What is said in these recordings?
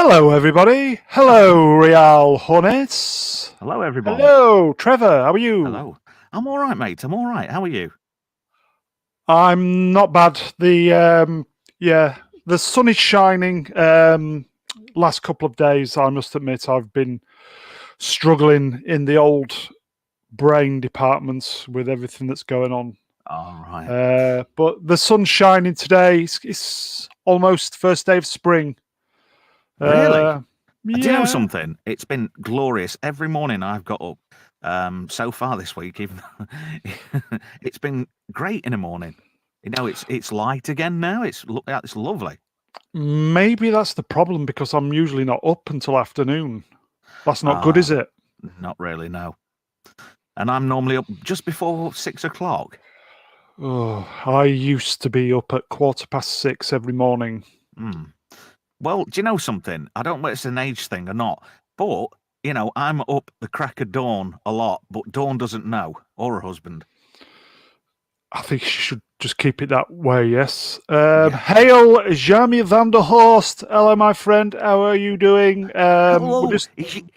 Hello, everybody. Hello, Real Hornets. Hello, everybody. Hello, Trevor. How are you? Hello. I'm all right, mate. I'm all right. How are you? I'm not bad. The sun is shining. Last couple of days, I must admit, I've been struggling in the old brain departments with everything that's going on. All right. But the sun's shining today. It's almost first day of spring. Really? Yeah. Do you know something? It's been glorious. Every morning I've got up so far this week, even it's been great in the morning. You know, it's light again now. It's lovely. Maybe that's the problem because I'm usually not up until afternoon. That's not good, is it? Not really, no. And I'm normally up just before 6 o'clock. Oh, I used to be up at 6:15 every morning. Well, do you know something? I don't know if it's an age thing or not, but, you know, I'm up the crack of dawn a lot, but Dawn doesn't know, or her husband. I think you should just keep it that way, yes. Hail, Jamie van der Horst. Hello, my friend. How are you doing? Hello. Is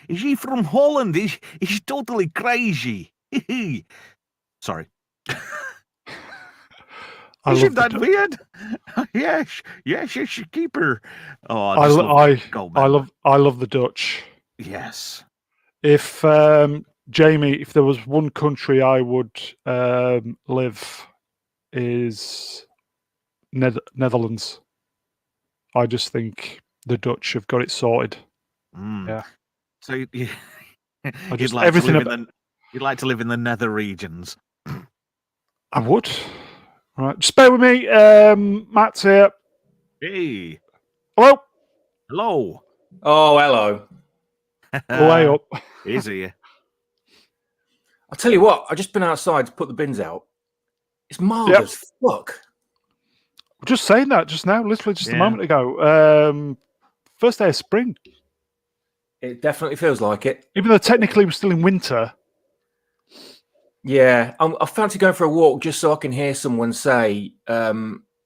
he from Holland? He's totally crazy. Sorry. Isn't that weird? Yes, keeper. Oh, I love the Dutch. Yes. If Jamie, if there was one country I would live, is Netherlands. I just think the Dutch have got it sorted. Yeah. So you'd like to live in the nether regions. I would. All right, just bear with me. Matt's here. Hey. Hello. Hello. Oh, hello. Way up. Is he? I'll tell you what, I've just been outside to put the bins out. It's mild as fuck. We're just saying that just now, literally just a moment ago. First day of spring. It definitely feels like it. Even though technically we're still in winter. Yeah, I fancy going for a walk just so I can hear someone say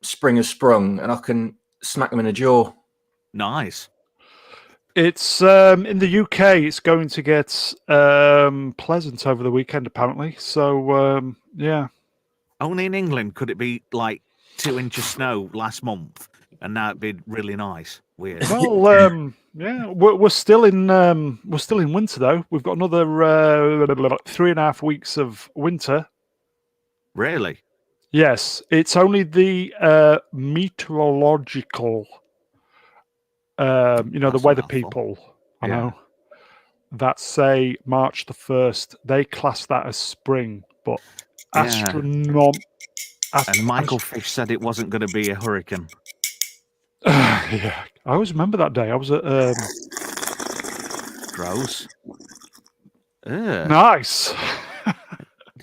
spring has sprung and I can smack them in the jaw. Nice. It's in the UK. It's going to get pleasant over the weekend, apparently. So yeah. Only in England could it be like 2 inches snow last month, and now it'd be really nice. Weird. Well, yeah, we're still in winter though. We've got another 3.5 weeks of winter. Really? Yes, it's only the meteorological. The weather people, I know, that say March the 1st, they class that as spring, but and Michael Fish said it wasn't going to be a hurricane. Yeah, I always remember that day. I was at gross. Nice.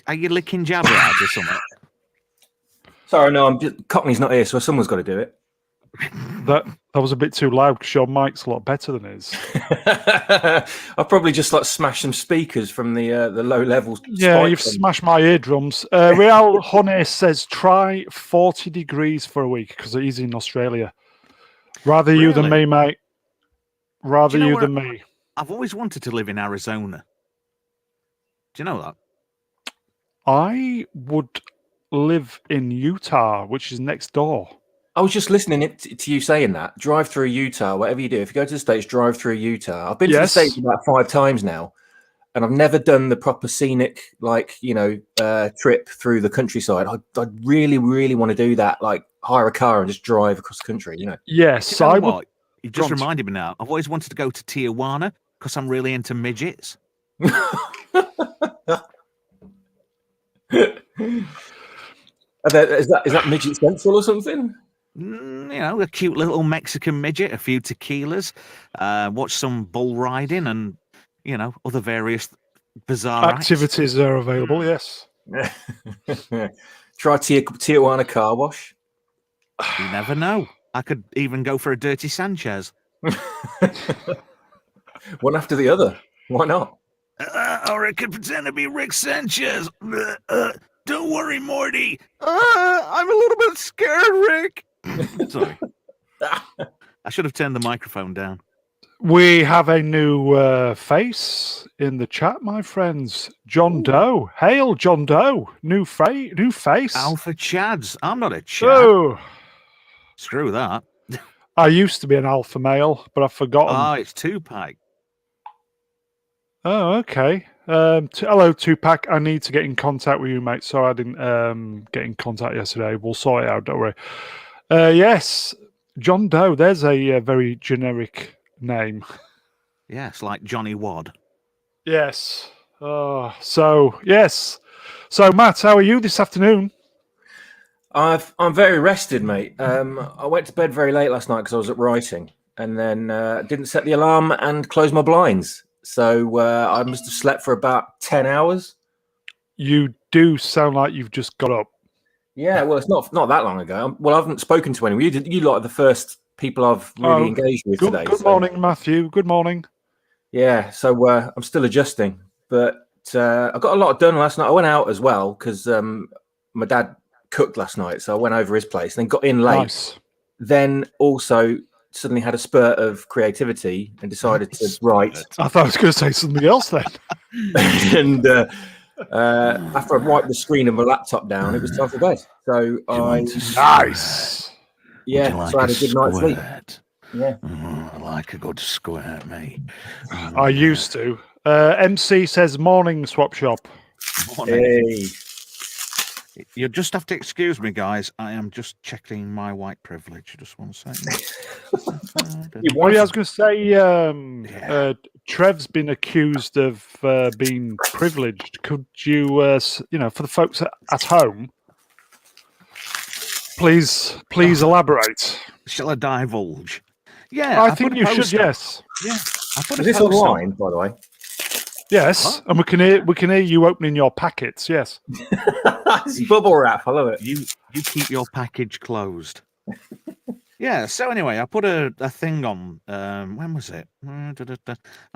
Are you licking jabber out or something? Sorry, no, Cockney's not here, so someone's got to do it. That was a bit too loud because your mic's a lot better than his. I'll probably just smash some speakers from the low levels. Yeah, you've smashed my eardrums. Real Honey says try 40 degrees for a week because he's in Australia. Rather you than me, mate. Rather you than me. I've always wanted to live in Arizona. Do you know that? I would live in Utah, which is next door. I was just listening to you saying that. Drive through Utah, whatever you do. If you go to the States, drive through Utah. I've been to the States about 5 times now, and I've never done the proper scenic, trip through the countryside. I really, really want to do that, hire a car and just drive across the country, Yes, you know what? You just reminded me now. I've always wanted to go to Tijuana because I'm really into midgets. Is that midget central or something? A cute little Mexican midget, a few tequilas, watch some bull riding, and other various bizarre Activities are available. Yes. Try Tijuana car wash. You never know. I could even go for a dirty Sanchez. One after the other. Why not? Or I could pretend to be Rick Sanchez. Don't worry, Morty. I'm a little bit scared, Rick. Sorry. I should have turned the microphone down. We have a new face in the chat, my friends. John Doe. Hail, John Doe. New face. Alpha Chads. I'm not a Chad. Oh, Screw that. I used to be an alpha male, but I've forgotten. Oh, it's Tupac. Oh, okay. Hello, Tupac. I need to get in contact with you, mate. So I didn't get in contact yesterday. We'll sort it out. Don't worry. Yes, John Doe. There's a very generic name. Yes, like Johnny Wad. Yes. Yes. So, Matt, how are you this afternoon? I'm very rested, mate. I went to bed very late last night because I was at writing, and then didn't set the alarm and close my blinds. So I must have slept for about 10 hours. You do sound like you've just got up. Yeah, well, it's not that long ago. I haven't spoken to anyone. You lot are the first people I've really engaged with today. Good morning, Matthew. Good morning. Yeah, so I'm still adjusting, but I got a lot done last night. I went out as well because my dad cooked last night, so I went over his place, then got in late. Nice. Then also suddenly had a spurt of creativity and decided to write. I thought I was going to say something else then. And after I wiped the screen of my laptop down, it was time for bed. So Nice. Yeah, so I had a good night's sleep. Yeah. I like a good squirt, mate. I used to. MC says morning, swap shop. Morning. Hey. You just have to excuse me, guys. I am just checking my white privilege. Just 1 second. I was going to say, Trev's been accused of being privileged. Could you, for the folks at home, please elaborate? Shall I divulge? Yeah, I think you should. Yes. Yeah, I put Is this online, by the way? Yes, and we can hear you opening your packets. Yes. It's bubble wrap. I love it. You keep your package closed. Yeah. So anyway, I put a thing on. When was it? I'm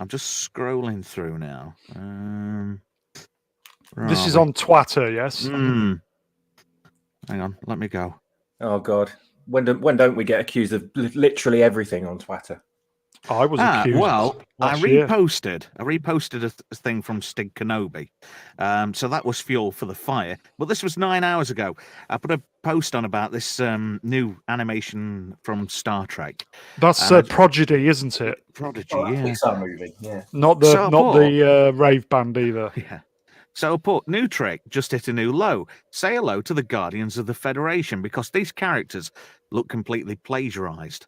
just scrolling through now. This is on Twitter. Yes. Hang on. Let me go. Oh God. When don't we get accused of literally everything on Twitter? I was accused. Well, I reposted a thing from Stig Kenobi. So that was fuel for the fire. But this was 9 hours ago. I put a post on about this new animation from Star Trek. That's Prodigy, isn't it? Prodigy, yeah. Pixar movie, yeah. Not the rave band either. Yeah. So I put new trick, just hit a new low. Say hello to the Guardians of the Federation because these characters look completely plagiarized.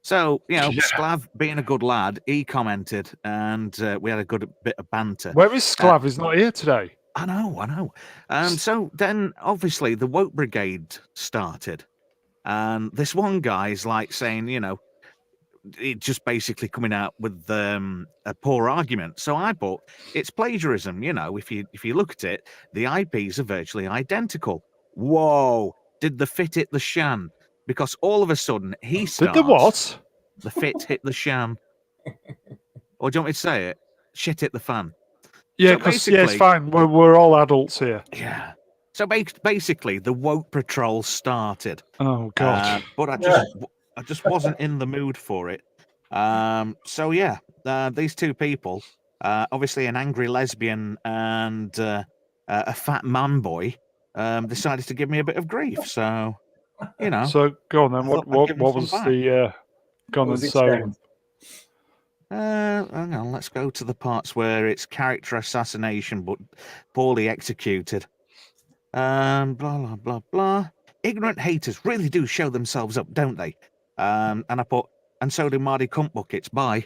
So, Sklav, being a good lad, he commented, and we had a good bit of banter. Where is Sklav? He's not here today. I know. So then, obviously, the Woke Brigade started. And this one guy's like saying, it's just basically coming out with a poor argument. So I put, it's plagiarism. If you look at it, the IPs are virtually identical. Whoa, did the fit hit the shan? Because all of a sudden he starts. Did the what? The fit hit the shan. Or do you want me to say it? Shit hit the fan. Yeah, because it's fine. We're all adults here. Yeah. So basically, the woke patrol started. Oh God! But I just wasn't in the mood for it. So yeah, these two people, obviously an angry lesbian and a fat man boy, decided to give me a bit of grief. So. So go on then. What was the? Go on then. So. Hang on. Let's go to the parts where it's character assassination, but poorly executed. Blah blah blah blah. Ignorant haters really do show themselves up, don't they? And I put, and so do Marty Cunt Buckets. Bye.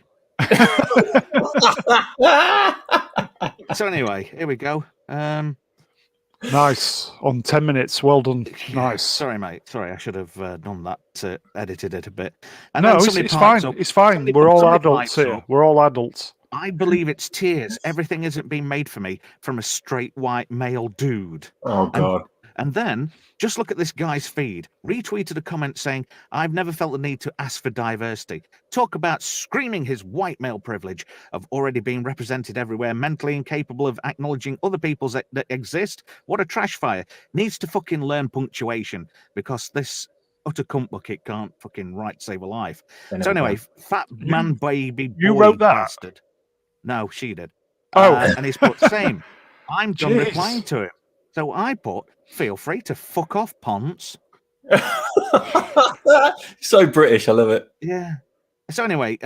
So anyway, here we go. Nice. On 10 minutes. Well done. Nice. Sorry, mate. Sorry, I should have done that. Edited it a bit. And No, then it's somebody fine. pipes up. It's fine. Somebody, We're all somebody adults pipes here. up. We're all adults. I believe it's tears. Everything isn't being made for me from a straight white male dude. Oh God. And then just look at this guy's feed. Retweeted a comment saying, "I've never felt the need to ask for diversity. Talk about screaming his white male privilege of already being represented everywhere, mentally incapable of acknowledging other people's that exist. What a trash fire. Needs to fucking learn punctuation because this utter cunt bucket can't fucking right save a life." So anyway, fat man baby You boy wrote that? bastard. No, she did. Oh. And he's put same. I'm done Jeez. replying to him. So I put, feel free to fuck off, Ponce. So British, I love it. Yeah. So anyway,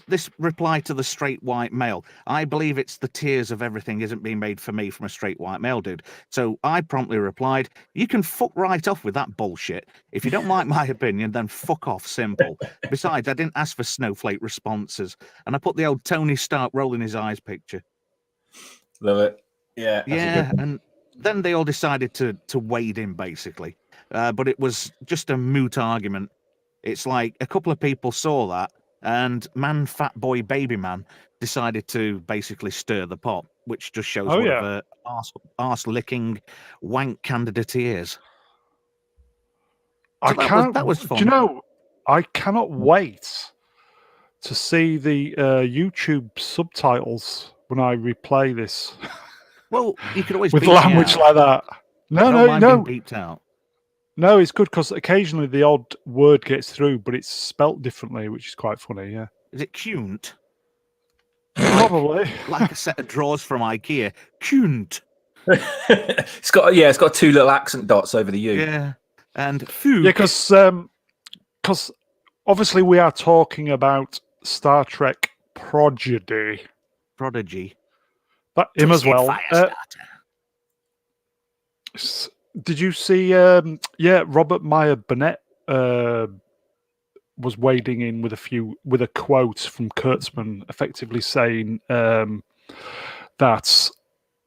this reply to the straight white male. I believe it's the tears of everything isn't being made for me from a straight white male dude. So I promptly replied, "You can fuck right off with that bullshit. If you don't like my opinion, then fuck off, simple. Besides, I didn't ask for snowflake responses." And I put the old Tony Stark rolling his eyes picture. Love it. Yeah. Yeah, and then they all decided to wade in, basically. But it was just a moot argument. It's like a couple of people saw that, and fat boy, baby man decided to basically stir the pot, which just shows what of a arse-licking wank candidate he is. So that was fun. Do you know, I cannot wait to see the YouTube subtitles when I replay this. Well, you could always with beep language like that. No. Being beeped out. No, it's good because occasionally the odd word gets through, but it's spelt differently, which is quite funny. Yeah. Is it cunt? Probably. Like a set of drawers from IKEA. Cunt. It's got two little accent dots over the U. Yeah. And food. Yeah, because obviously we are talking about Star Trek Prodigy. But him as well. Did you see? Robert Meyer Burnett was wading in with a quote from Kurtzman, effectively saying that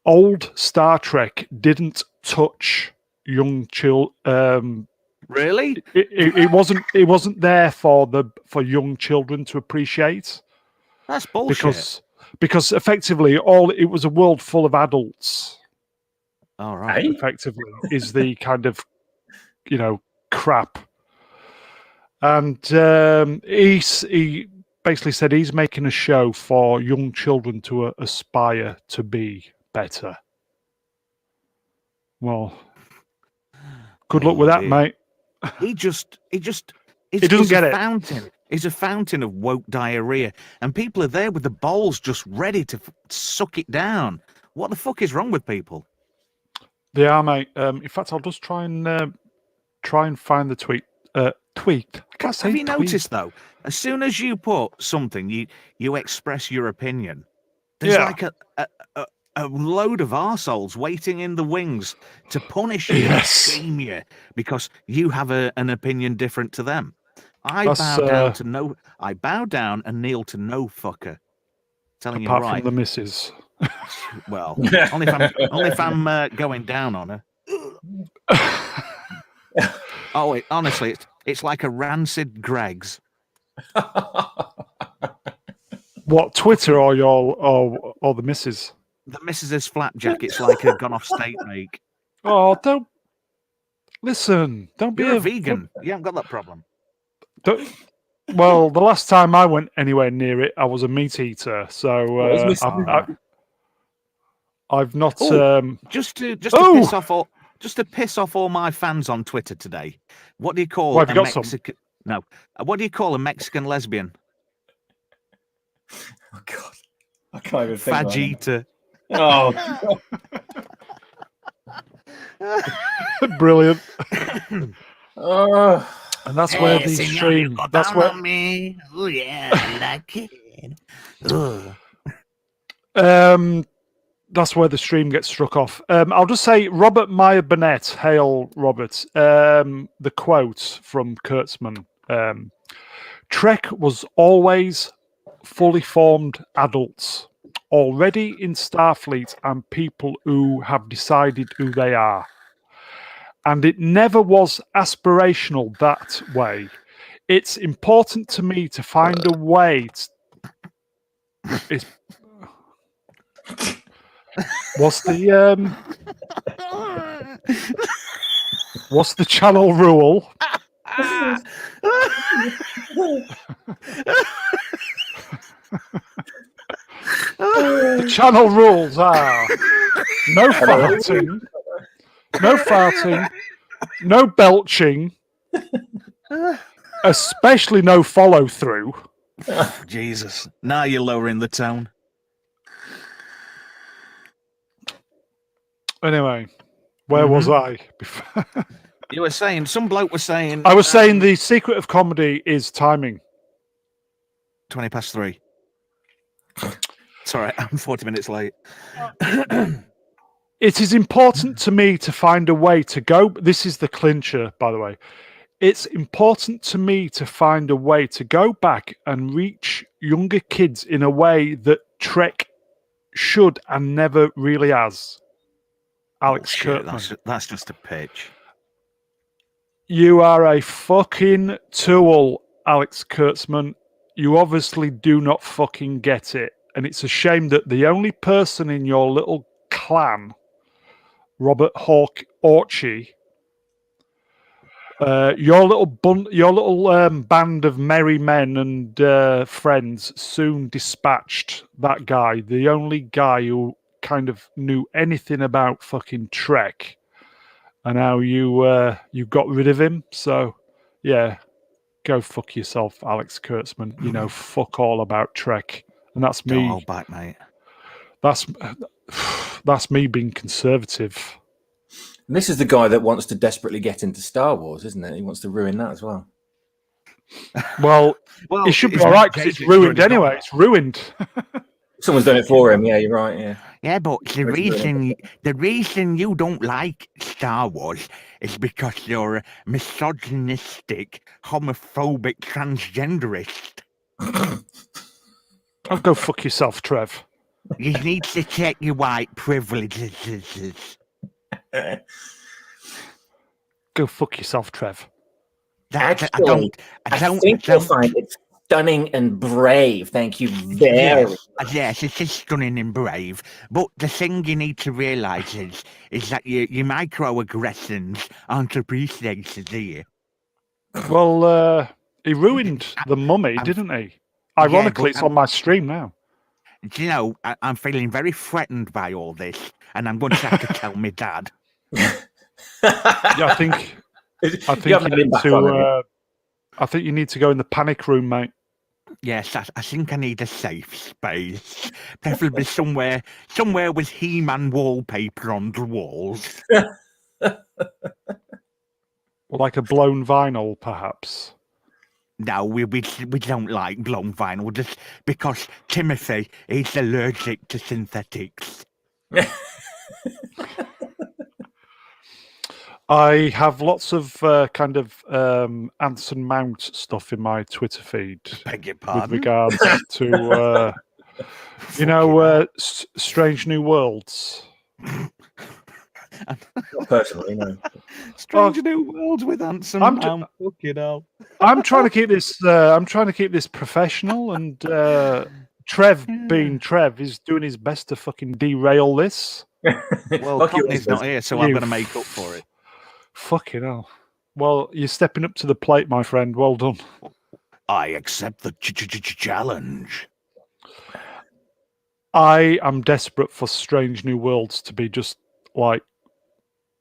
old Star Trek didn't touch young children. Really? It wasn't there for young children to appreciate. That's bullshit. Because effectively it was a world full of adults. All right. Effectively is the kind of crap. And he basically said he's making a show for young children to aspire to be better. Well, good luck with that, mate. He doesn't get it. Fountain. It's a fountain of woke diarrhea, and people are there with the bowls just ready to suck it down. What the fuck is wrong with people? They are, mate. In fact, I'll just try and find the tweet. Tweet. I can't say. Have you noticed though? As soon as you put something, you express your opinion. There's like a load of arseholes waiting in the wings to punish you, and shame you, because you have an opinion different to them. I bow down and kneel to no fucker. Telling apart you right. From the missus. Well, only if I'm going down on her. Oh, honestly, it's like a rancid Greg's. What, Twitter or or the missus? The missus's flapjack. It's like a gone off steak make. Oh, don't listen. Don't You're be a vegan. You haven't got that problem. Well, the last time I went anywhere near it, I was a meat eater. So I've not. Just to piss off all my fans on Twitter today. What do you call a Mexican? No, what do you call a Mexican lesbian? Oh God, I can't even think. Fajita. Oh. Brilliant. And that's where the stream. That's where. Me. Oh yeah, I like it. That's where the stream gets struck off. I'll just say Robert Meyer Burnett. Hail, Robert. The quote from Kurtzman. Trek was always fully formed adults. already in Starfleet and people who have decided who they are. And it never was aspirational that way. It's important to me to find a way. What's the channel rule? The channel rules are no farting, no belching, especially no follow through. Jesus. Now you're lowering the tone. Mm-hmm. Anyway, where was I before? You were saying, some bloke was saying... I was saying the secret of comedy is timing. 3:20. It's all right, I'm 40 minutes late. It is important to me to find a way to go. This is the clincher, by the way. It's important to me to find a way to go back and reach younger kids in a way that Trek should and never really has. Alex Kurtzman. That's just a pitch. You are a fucking tool, Alex Kurtzman. You obviously do not fucking get it. And it's a shame that the only person in your little clan, Robert Orchie, your little band of merry men and friends soon dispatched that guy, the only guy who kind of knew anything about fucking Trek. And now you got rid of him. So, yeah, go fuck yourself, Alex Kurtzman. You know, fuck all about Trek. And that's me. Don't hold back, mate. That's me being conservative. And this is the guy that wants to desperately get into Star Wars, isn't it? He wants to ruin that as well. Well, it should be all right because it's ruined anyway. It's ruined. Someone's done it for him. Yeah, you're right. Yeah. Yeah, but the reason you don't like Star Wars is because you're a misogynistic, homophobic, transgenderist. Oh, go fuck yourself, Trev. You need to check your white privileges. Go fuck yourself, Trev. I think you'll find it stunning and brave. Thank you very much. Yes, it is stunning and brave. But the thing you need to realise is that your microaggressions aren't appreciated here. Well, he ruined the mummy, didn't he? Ironically, it's on my stream now. You know, I'm feeling very threatened by all this, and I'm going to have to tell my dad. Yeah, I think you need to go in the panic room, mate. Yes, I think I need a safe space, preferably somewhere with He-Man wallpaper on the walls. Like a blown vinyl, perhaps. No, we don't like blown vinyl, just because Timothy is allergic to synthetics. I have lots of kind of Anson Mount stuff in my Twitter feed. Beg your pardon? With regards to, Strange New Worlds. Not personally, no. Strange New Worlds with Anson Mount. Fucking hell. I'm trying to keep this. I'm trying to keep this professional, and Trev, being Trev, is doing his best to fucking derail this. Well, Courtney's not here, so I'm going to make up for it. Fucking hell. Well, you're stepping up to the plate, my friend. Well done. I accept the challenge. I am desperate for Strange New Worlds to be just like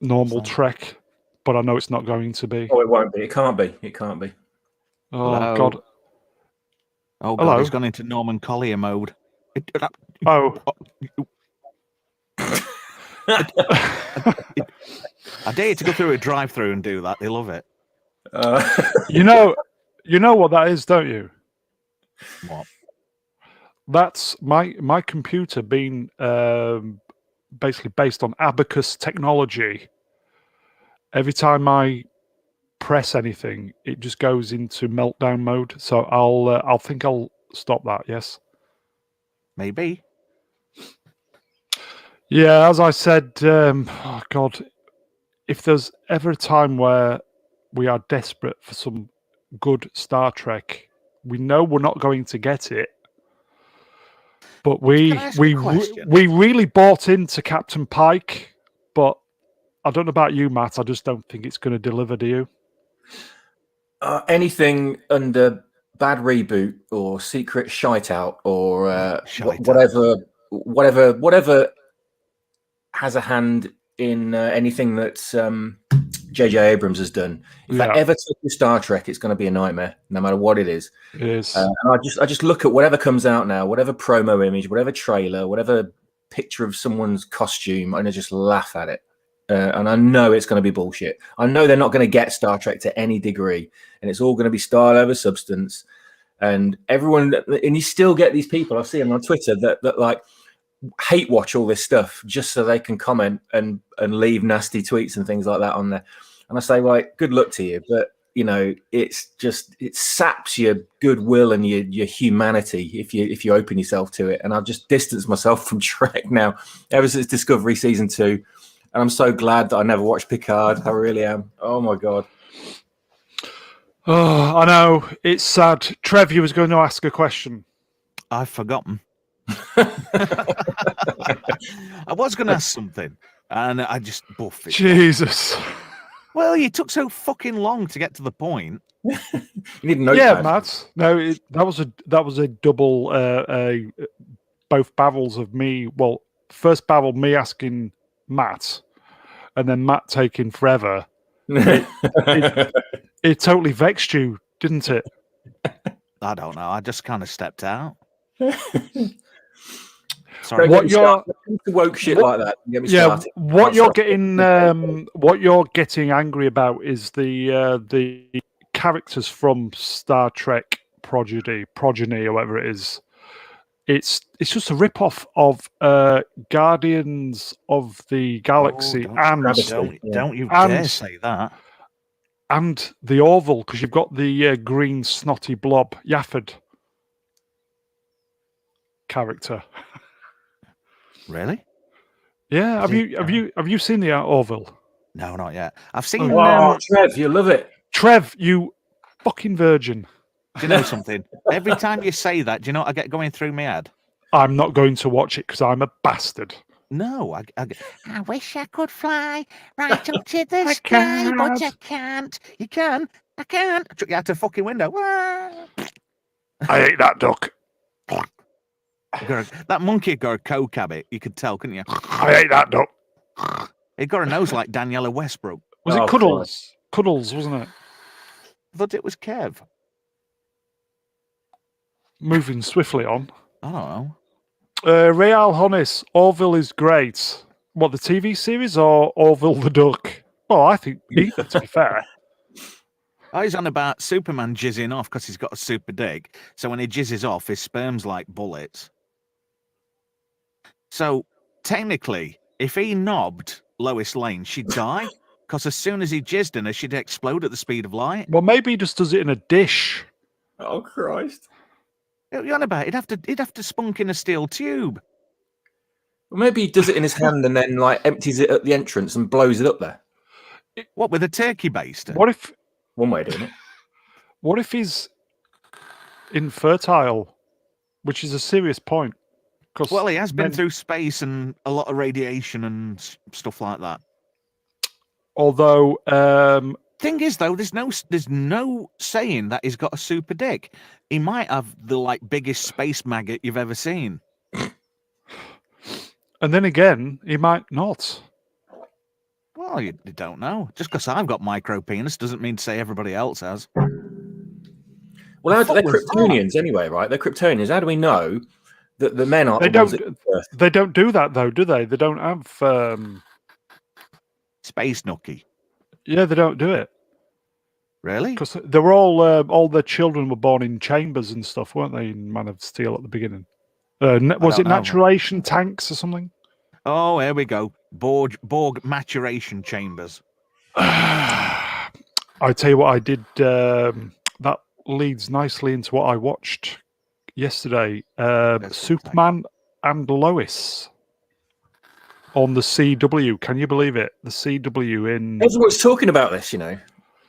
normal Trek, but I know it's not going to be. Oh, it won't be. It can't be. It can't be. Oh, Hello. God. Oh, God, Hello? he's gone into Norman Collier mode. Oh. I dare you to go through a drive-through and do that. They love it. You know what that is, don't you? What? That's my computer being basically based on Abacus technology. Every time I press anything, it just goes into meltdown mode. So I'll stop that. Yes. Maybe. Yeah, as I said, oh God, if there's ever a time where we are desperate for some good Star Trek, we know we're not going to get it. But Can I ask a question? we really bought into Captain Pike, but I don't know about you, Matt. I just don't think it's going to deliver, do you? Anything under bad reboot or secret shite out or Shite whatever has a hand in anything that J.J. Abrams has done. If that ever touches Star Trek, it's going to be a nightmare, no matter what it is. It is. And I just look at whatever comes out now, whatever promo image, whatever trailer, whatever picture of someone's costume, and I just laugh at it. And I know it's going to be bullshit. I know they're not going to get Star Trek to any degree, and it's all going to be style over substance. And everyone, and you still get these people, I see them on Twitter that like hate watch all this stuff just so they can comment and leave nasty tweets and things like that on there. And I say, right, good luck to you, but you know, it's just, it saps your goodwill and your humanity if you open yourself to it. And I've just distanced myself from Trek now ever since Discovery season 2. And I'm so glad that I never watched Picard. I really am. Oh my God. Oh, I know. It's sad. Trev, you was going to ask a question. I've forgotten. I was going to ask something, and I just buffed it. Jesus. Well, you took so fucking long to get to the point. You need a notepad. Yeah, Matt. No, that was a double. Both babbles of me. Well, first babble me asking Matt, and then Matt taking forever. It totally vexed you, didn't it? I don't know. I just kind of stepped out. Sorry, what you're woke shit like that. Get me started. What you're getting angry about is the characters from Star Trek Progeny or whatever it is. It's just a rip-off of Guardians of the Galaxy don't you dare say that. And the Orville, because you've got the green snotty blob Yafford character. Really? Yeah. Have you seen the Orville? No, not yet. I've seen. Trev, you love it. Trev, you fucking virgin. Do you know something? Every time you say that, do you know what I get going through my head? I'm not going to watch it because I'm a bastard. No, I wish I could fly right up to the sky, but I can't. You can. I can't. I took you out the fucking window. I ate that duck. That monkey got a coke habit. You could tell, couldn't you? I ate that duck. It got a nose like Daniela Westbrook. Was it Cuddles? Cuddles, wasn't it? I thought it was Kev. Moving swiftly on. I don't know. Real Honest, Orville is great. What, the TV series or Orville the Duck? Oh, I think neither, to be fair. Oh, he's on about Superman jizzing off because he's got a super dick. So when he jizzes off, his sperm's like bullets. So technically, if he knobbed Lois Lane, she'd die. Because as soon as he jizzed in her, she'd explode at the speed of light. Well, maybe he just does it in a dish. Oh, Christ. What are you on about? He'd have to spunk in a steel tube. Well, maybe he does it in his hand and then like empties it at the entrance and blows it up there. What, with a turkey baster? One way of doing it. What if he's infertile, which is a serious point? Well, he has been through space and a lot of radiation and stuff like that. Although, thing is though, there's no saying that he's got a super dick. He might have the biggest space maggot you've ever seen. And then again, he might not. Well, you don't know. Just because I've got micro penis doesn't mean to say everybody else has. Well, they're Kryptonians anyway, right? They're Kryptonians. How do we know that the men aren't? They don't do that though, do they? They don't have space nookie. Yeah, they don't do it. Really? Because they were all their children were born in chambers and stuff, weren't they? In Man of Steel at the beginning. Was it naturation tanks or something? Oh, here we go. Borg maturation chambers. I tell you what, I did. That leads nicely into what I watched yesterday. Superman and Lois. on the CW. Can you believe it? The CW in Everyone's talking about this, you know.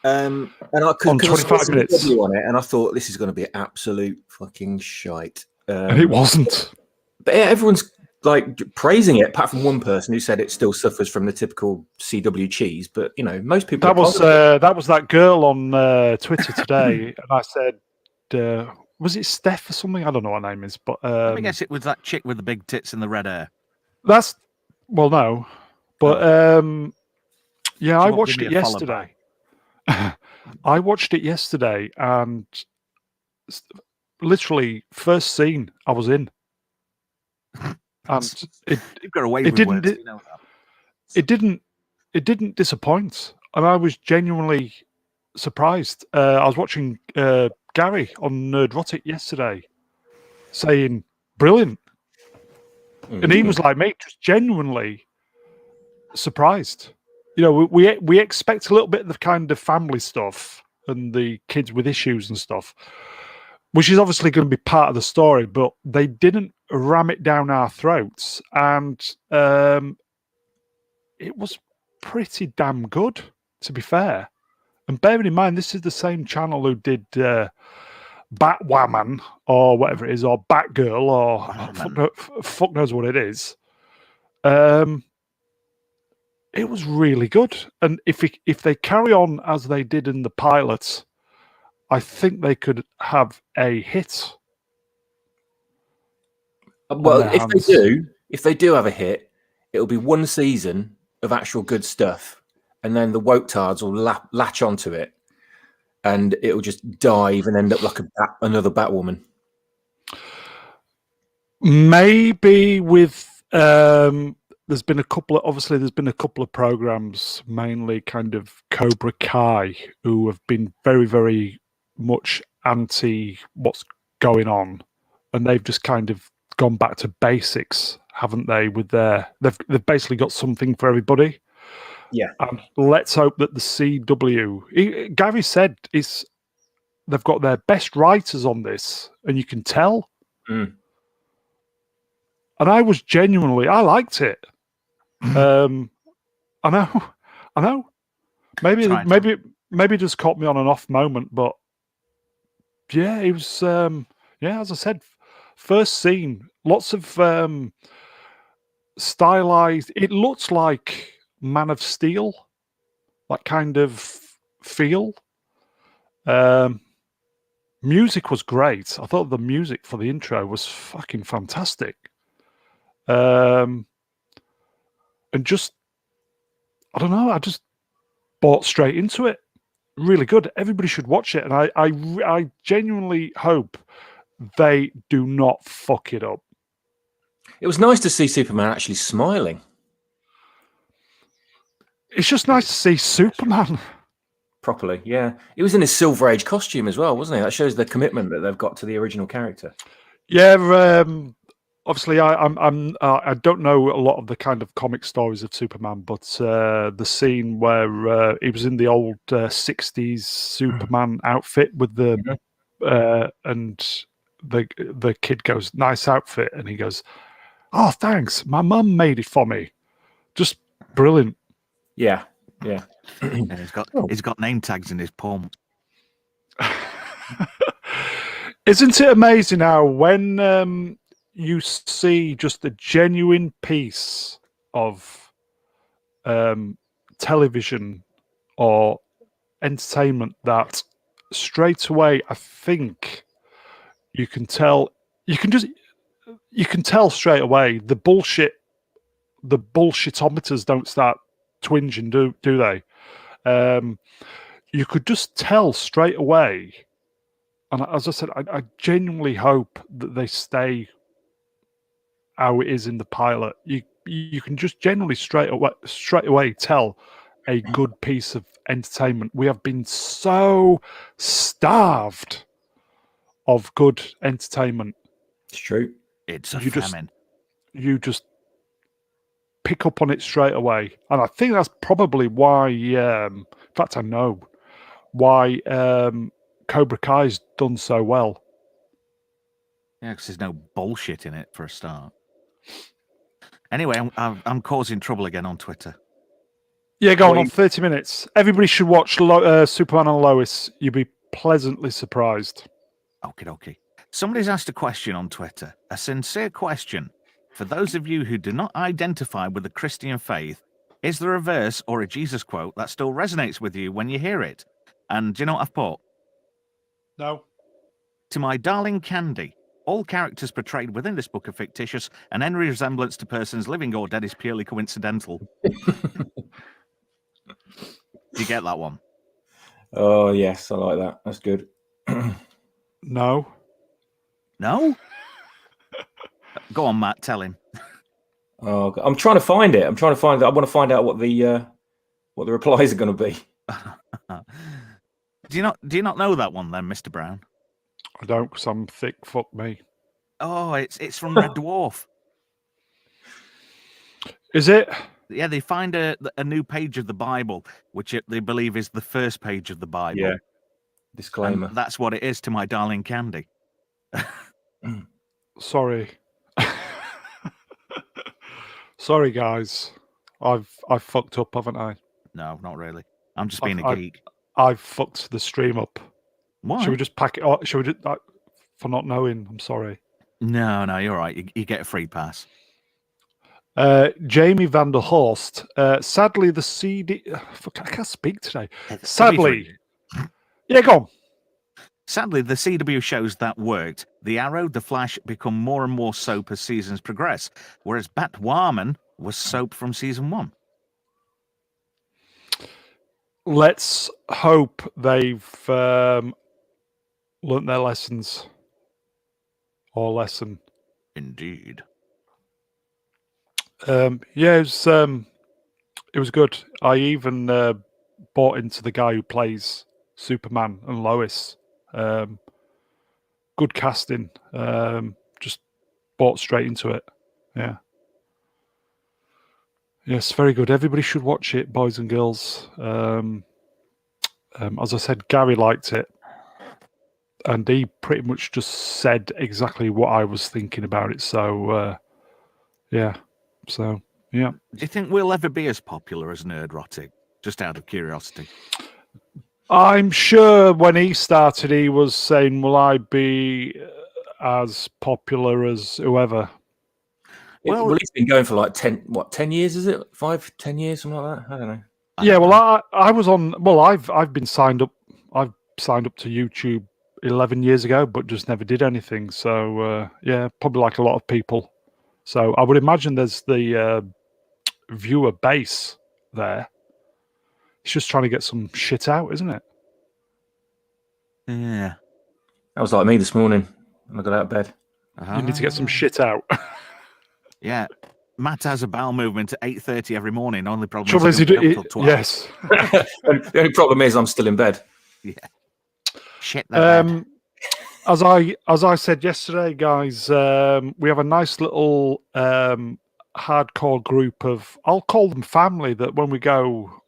And on I saw 25 some minutes, review on it, and I thought this is going to be absolute fucking shite. and it wasn't. But yeah, everyone's like praising it, apart from one person who said it still suffers from the typical CW cheese. But you know, most people. That was that girl on Twitter today, and I said, was it Steph or something? I don't know what her name is, but Let me guess, it was that chick with the big tits and the red hair. that's no, but yeah, She I won't watched give it me a follow yesterday. I watched it yesterday, and literally first scene I was in, and You've got away it with didn't words, you know that. it didn't disappoint, and I was genuinely surprised. I was watching Gary on Nerdrotic yesterday, saying brilliant, and he was like me, just genuinely surprised. You know, we expect a little bit of the kind of family stuff and the kids with issues and stuff, which is obviously going to be part of the story, but they didn't ram it down our throats, and it was pretty damn good, to be fair. And bearing in mind, this is the same channel who did Batwoman or whatever it is, or Batgirl, or fuck knows what it is. It was really good, and if they carry on as they did in the pilot, I think they could have a hit. Well, if they do have a hit, it'll be one season of actual good stuff, and then the woke tards will latch onto it, and it'll just dive and end up like another Batwoman. Maybe with there's been a couple of programs, mainly kind of Cobra Kai, who have been very, very much anti what's going on, and they've just kind of gone back to basics, haven't they? With they've basically got something for everybody. Yeah. And let's hope that the CW, Gary said, they've got their best writers on this, and you can tell. Mm. And I liked it. I know. Maybe it just caught me on an off moment, but yeah, it was. As I said, first scene, lots of stylized. It looks like Man of Steel, that kind of feel. Music was great. I thought the music for the intro was fucking fantastic. And just, I don't know, I just bought straight into it. Really good. Everybody should watch it, and I genuinely hope they do not fuck it up. It was nice to see Superman actually smiling. It's just nice to see Superman properly. Yeah, he was in his Silver Age costume as well, wasn't he? That shows the commitment that they've got to the original character. Yeah. Obviously, I don't know a lot of the kind of comic stories of Superman, but the scene where he was in the old 60s Superman outfit with the and the kid goes, "Nice outfit," and he goes, "Oh, thanks, my mum made it for me." Just brilliant. Yeah. And he's got name tags in his palm. Isn't it amazing how when you see just a genuine piece of television or entertainment that straight away, I think you can tell straight away the bullshitometers don't start twinging, do they? You could just tell straight away. And as I said, I genuinely hope that they stay how it is in the pilot. You can just generally straight away tell a good piece of entertainment. We have been so starved of good entertainment. It's true. It's a famine. You just pick up on it straight away, and I think that's probably why. In fact, I know why Cobra Kai's done so well. Yeah, because there's no bullshit in it for a start. Anyway, I'm causing trouble again on Twitter. Yeah, go on 30 minutes. Everybody should watch Superman and Lois. You'll be pleasantly surprised. Okay. Somebody's asked a question on Twitter, a sincere question. For those of you who do not identify with the Christian faith, is there a verse or a Jesus quote that still resonates with you when you hear it? And do you know what I've put? No. To my darling Candy, all characters portrayed within this book are fictitious, and any resemblance to persons living or dead is purely coincidental. Do you get that one? Oh, yes, I like that. That's good. No. No? Go on, Matt, tell him. Oh, I'm trying to find it. I want to find out what the replies are going to be. Do you not know that one then, Mr. Brown? I don't, because I'm thick. Fuck me. Oh, it's from Red Dwarf. Is it? Yeah, they find a new page of the Bible, which they believe is the first page of the Bible. Yeah. Disclaimer. And that's what it is, to my darling Candy. Sorry. Sorry, guys. I've fucked up, haven't I? No, not really. I'm just being a geek. I've fucked the stream up. Why? Should we just pack it up? Should we just, for not knowing? I'm sorry. No, you're right. You get a free pass. Jamie van der Horst. Sadly, the CD. Fuck, I can't speak today. Sadly. Yeah, go on. Sadly, the CW shows that worked. The Arrow, The Flash become more and more soap as seasons progress, whereas Batwoman was soap from season 1. Let's hope they've learnt their lessons. Or lesson. Indeed. Yeah, it was good. I even bought into the guy who plays Superman and Lois. Good casting. Just bought straight into it. Yeah. Yes, very good. Everybody should watch it, boys and girls. As I said, Gary liked it. And he pretty much just said exactly what I was thinking about it. So, yeah. So, yeah. Do you think we'll ever be as popular as Nerdrotic? Just out of curiosity. I'm sure when he started, he was saying, will I be as popular as whoever? Well, he's been going for like 10 years, is it? 10 years, something like that? I don't know. Yeah, well, I was on, well, I've been signed up. I've signed up to YouTube 11 years ago, but just never did anything. So, yeah, probably like a lot of people. So I would imagine there's the viewer base there. It's just trying to get some shit out, isn't it? Yeah. That was like me this morning when I got out of bed. You need to get some shit out. Yeah. Matt has a bowel movement at 8:30 every morning. Only problem Trouble is, The yes. only problem is I'm still in bed. Yeah. Shit that bed. As I said yesterday, guys, we have a nice little hardcore group of, I'll call them family, that when we go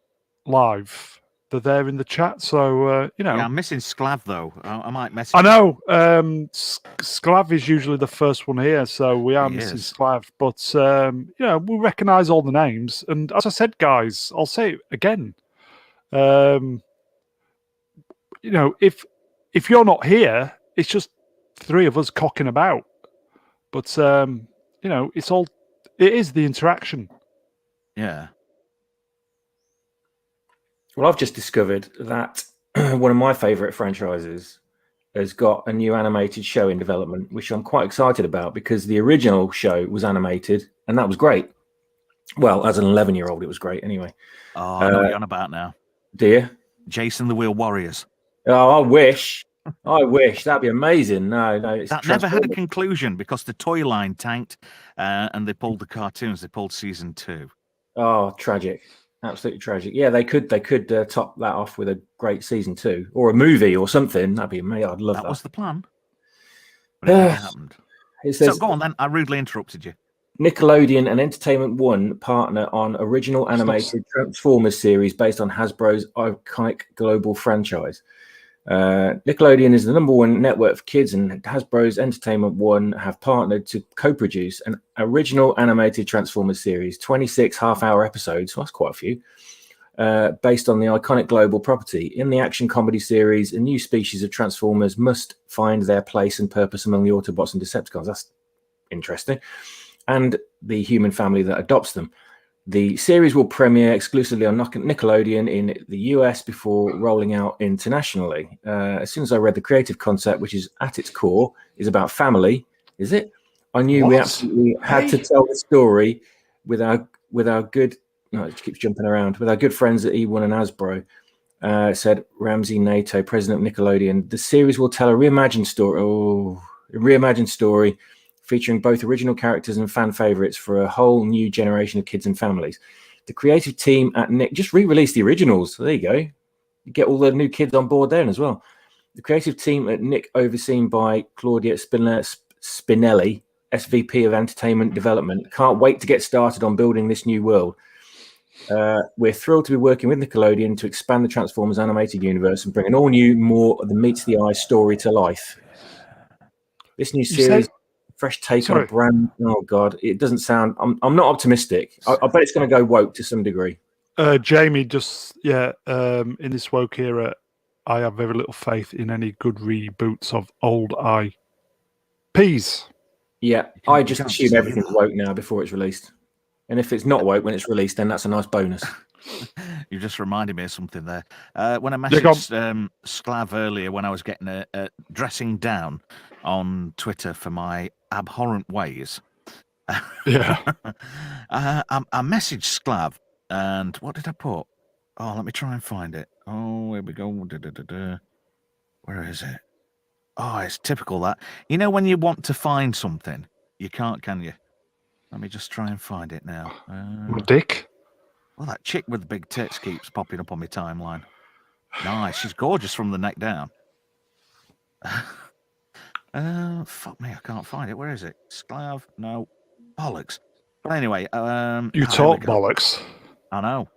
live, they're there in the chat. So, you know. Yeah, I'm missing Sclav, though. I might message I know. Sclav is usually the first one here, so we are missing Sclav. But, you know, we recognise all the names. And as I said, guys, I'll say it again. You know, if you're not here, it's just three of us cocking about. But, you know, it is the interaction. Yeah. Well, I've just discovered that one of my favourite franchises has got a new animated show in development, which I'm quite excited about because the original show was animated and that was great. Well, as an 11-year-old, it was great anyway. Oh, I know what you're on about now. Do you? Jason the Wheel Warriors. Oh, I wish. That'd be amazing. No, that never had a conclusion because the toy line tanked, and they pulled the cartoons. They pulled season 2. Oh, tragic! Absolutely tragic. Yeah, they could top that off with a great season 2 or a movie or something. That'd be amazing. I'd love that. That was the plan. But it never happened. So go on then. I rudely interrupted you. Nickelodeon and Entertainment One partner on original animated Transformers series based on Hasbro's iconic global franchise. Nickelodeon is the #1 network for kids, and Hasbro's Entertainment One have partnered to co-produce an original animated Transformers series, 26 half-hour episodes. Well, that's quite a few. Based on the iconic global property. In the action comedy series, a new species of Transformers must find their place and purpose among the Autobots and Decepticons. That's interesting. And the human family that adopts them. The series will premiere exclusively on Nickelodeon in the US before rolling out internationally. As soon as I read the creative concept, which is at its core is about family, is it? I knew we absolutely had to tell the story with our good. No, it keeps jumping around. With our good friends at E1 and Hasbro, said Ramsey Nato, president of Nickelodeon. The series will tell a reimagined story featuring both original characters and fan favorites for a whole new generation of kids and families. The creative team at Nick just re-released the originals. So there you go. You get all the new kids on board then as well. The creative team at Nick, overseen by Claudia Spinelli, SVP of Entertainment Development, can't wait to get started on building this new world. We're thrilled to be working with Nickelodeon to expand the Transformers animated universe and bring an all-new, more than meets the eye story to life. This new series, fresh take on a brand. Oh God, it doesn't sound. I'm not optimistic. I bet it's going to go woke to some degree. Jamie, just in this woke era, I have very little faith in any good reboots of old IPs. Yeah, I just assume everything's woke now before it's released. And if it's not woke when it's released, then that's a nice bonus. You just reminded me of something there. When I messaged Sclav earlier when I was getting a dressing down on Twitter for my abhorrent ways. Yeah. I messaged Sclav, and what did I put? Oh, let me try and find it. Oh, here we go. Where is it? Oh, it's typical that. You know when you want to find something, you can't, can you? Let me just try and find it now. Dick? Well, that chick with the big tits keeps popping up on my timeline. Nice. She's gorgeous from the neck down. Fuck me, I can't find it. Where is it? Sclav? No. Bollocks. But anyway, you talk bollocks. I know.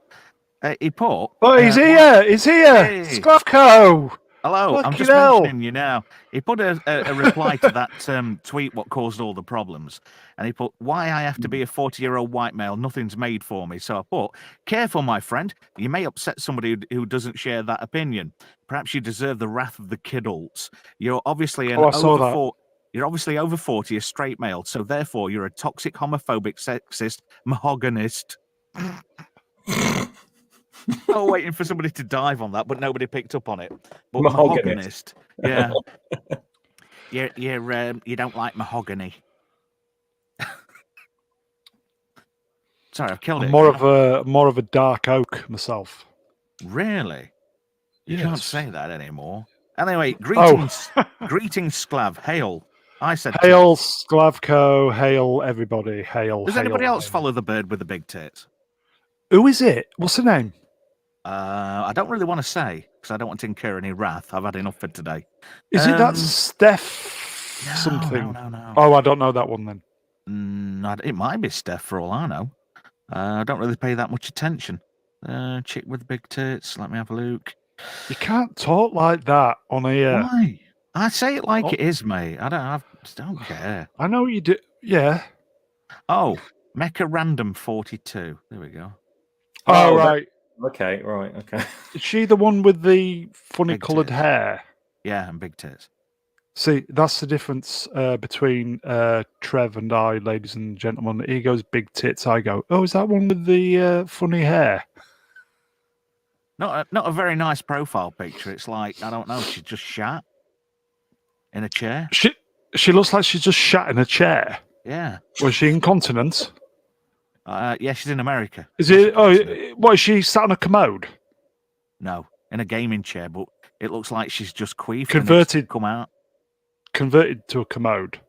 He put. Oh, he's here! He's here! Hey. Sclavco! Hello, I'm just mentioning you now. He put a reply to that tweet, what caused all the problems. And he put, why I have to be a 40-year-old white male, nothing's made for me. So I put, careful, my friend. You may upset somebody who doesn't share that opinion. Perhaps you deserve the wrath of the kidults. You're obviously you're obviously over 40, a straight male. So therefore, you're a toxic, homophobic, sexist, mahoganyist. Oh, waiting for somebody to dive on that, but nobody picked up on it. But mahoganyist, yeah. You don't like mahogany. Sorry, I've killed it. More of a dark oak myself. Really? You can't say that anymore. Anyway, greetings, greetings, Sclav. Hail. I said hail, Sclavco. Hail, everybody. Hail. Does anybody else follow the bird with the big tits? Who is it? What's the name? I don't really want to say because I don't want to incur any wrath. I've had enough for today. Is it that Steph something? No. Oh, I don't know that one then. It might be Steph for all I know. I don't really pay that much attention. Chick with big tits. Let me have a look. You can't talk like that on here. Why? I say it like it is, mate. I just don't care. I know you do. Yeah. Oh, Mecha Random 42. There we go. Oh, right. Okay. Is she the one with the funny coloured hair? Yeah, and big tits. See, that's the difference between Trev and I, ladies and gentlemen. He goes big tits. I go, oh, is that one with the funny hair? Not a very nice profile picture. It's like, I don't know, she's just shat in a chair. She looks like she's just shat in a chair. Yeah. Was she incontinent? Yeah, she's in America. Is it? Oh, what is she sat on a commode? No, in a gaming chair, but it looks like she's just queefed. Converted. Come out. Converted to a commode.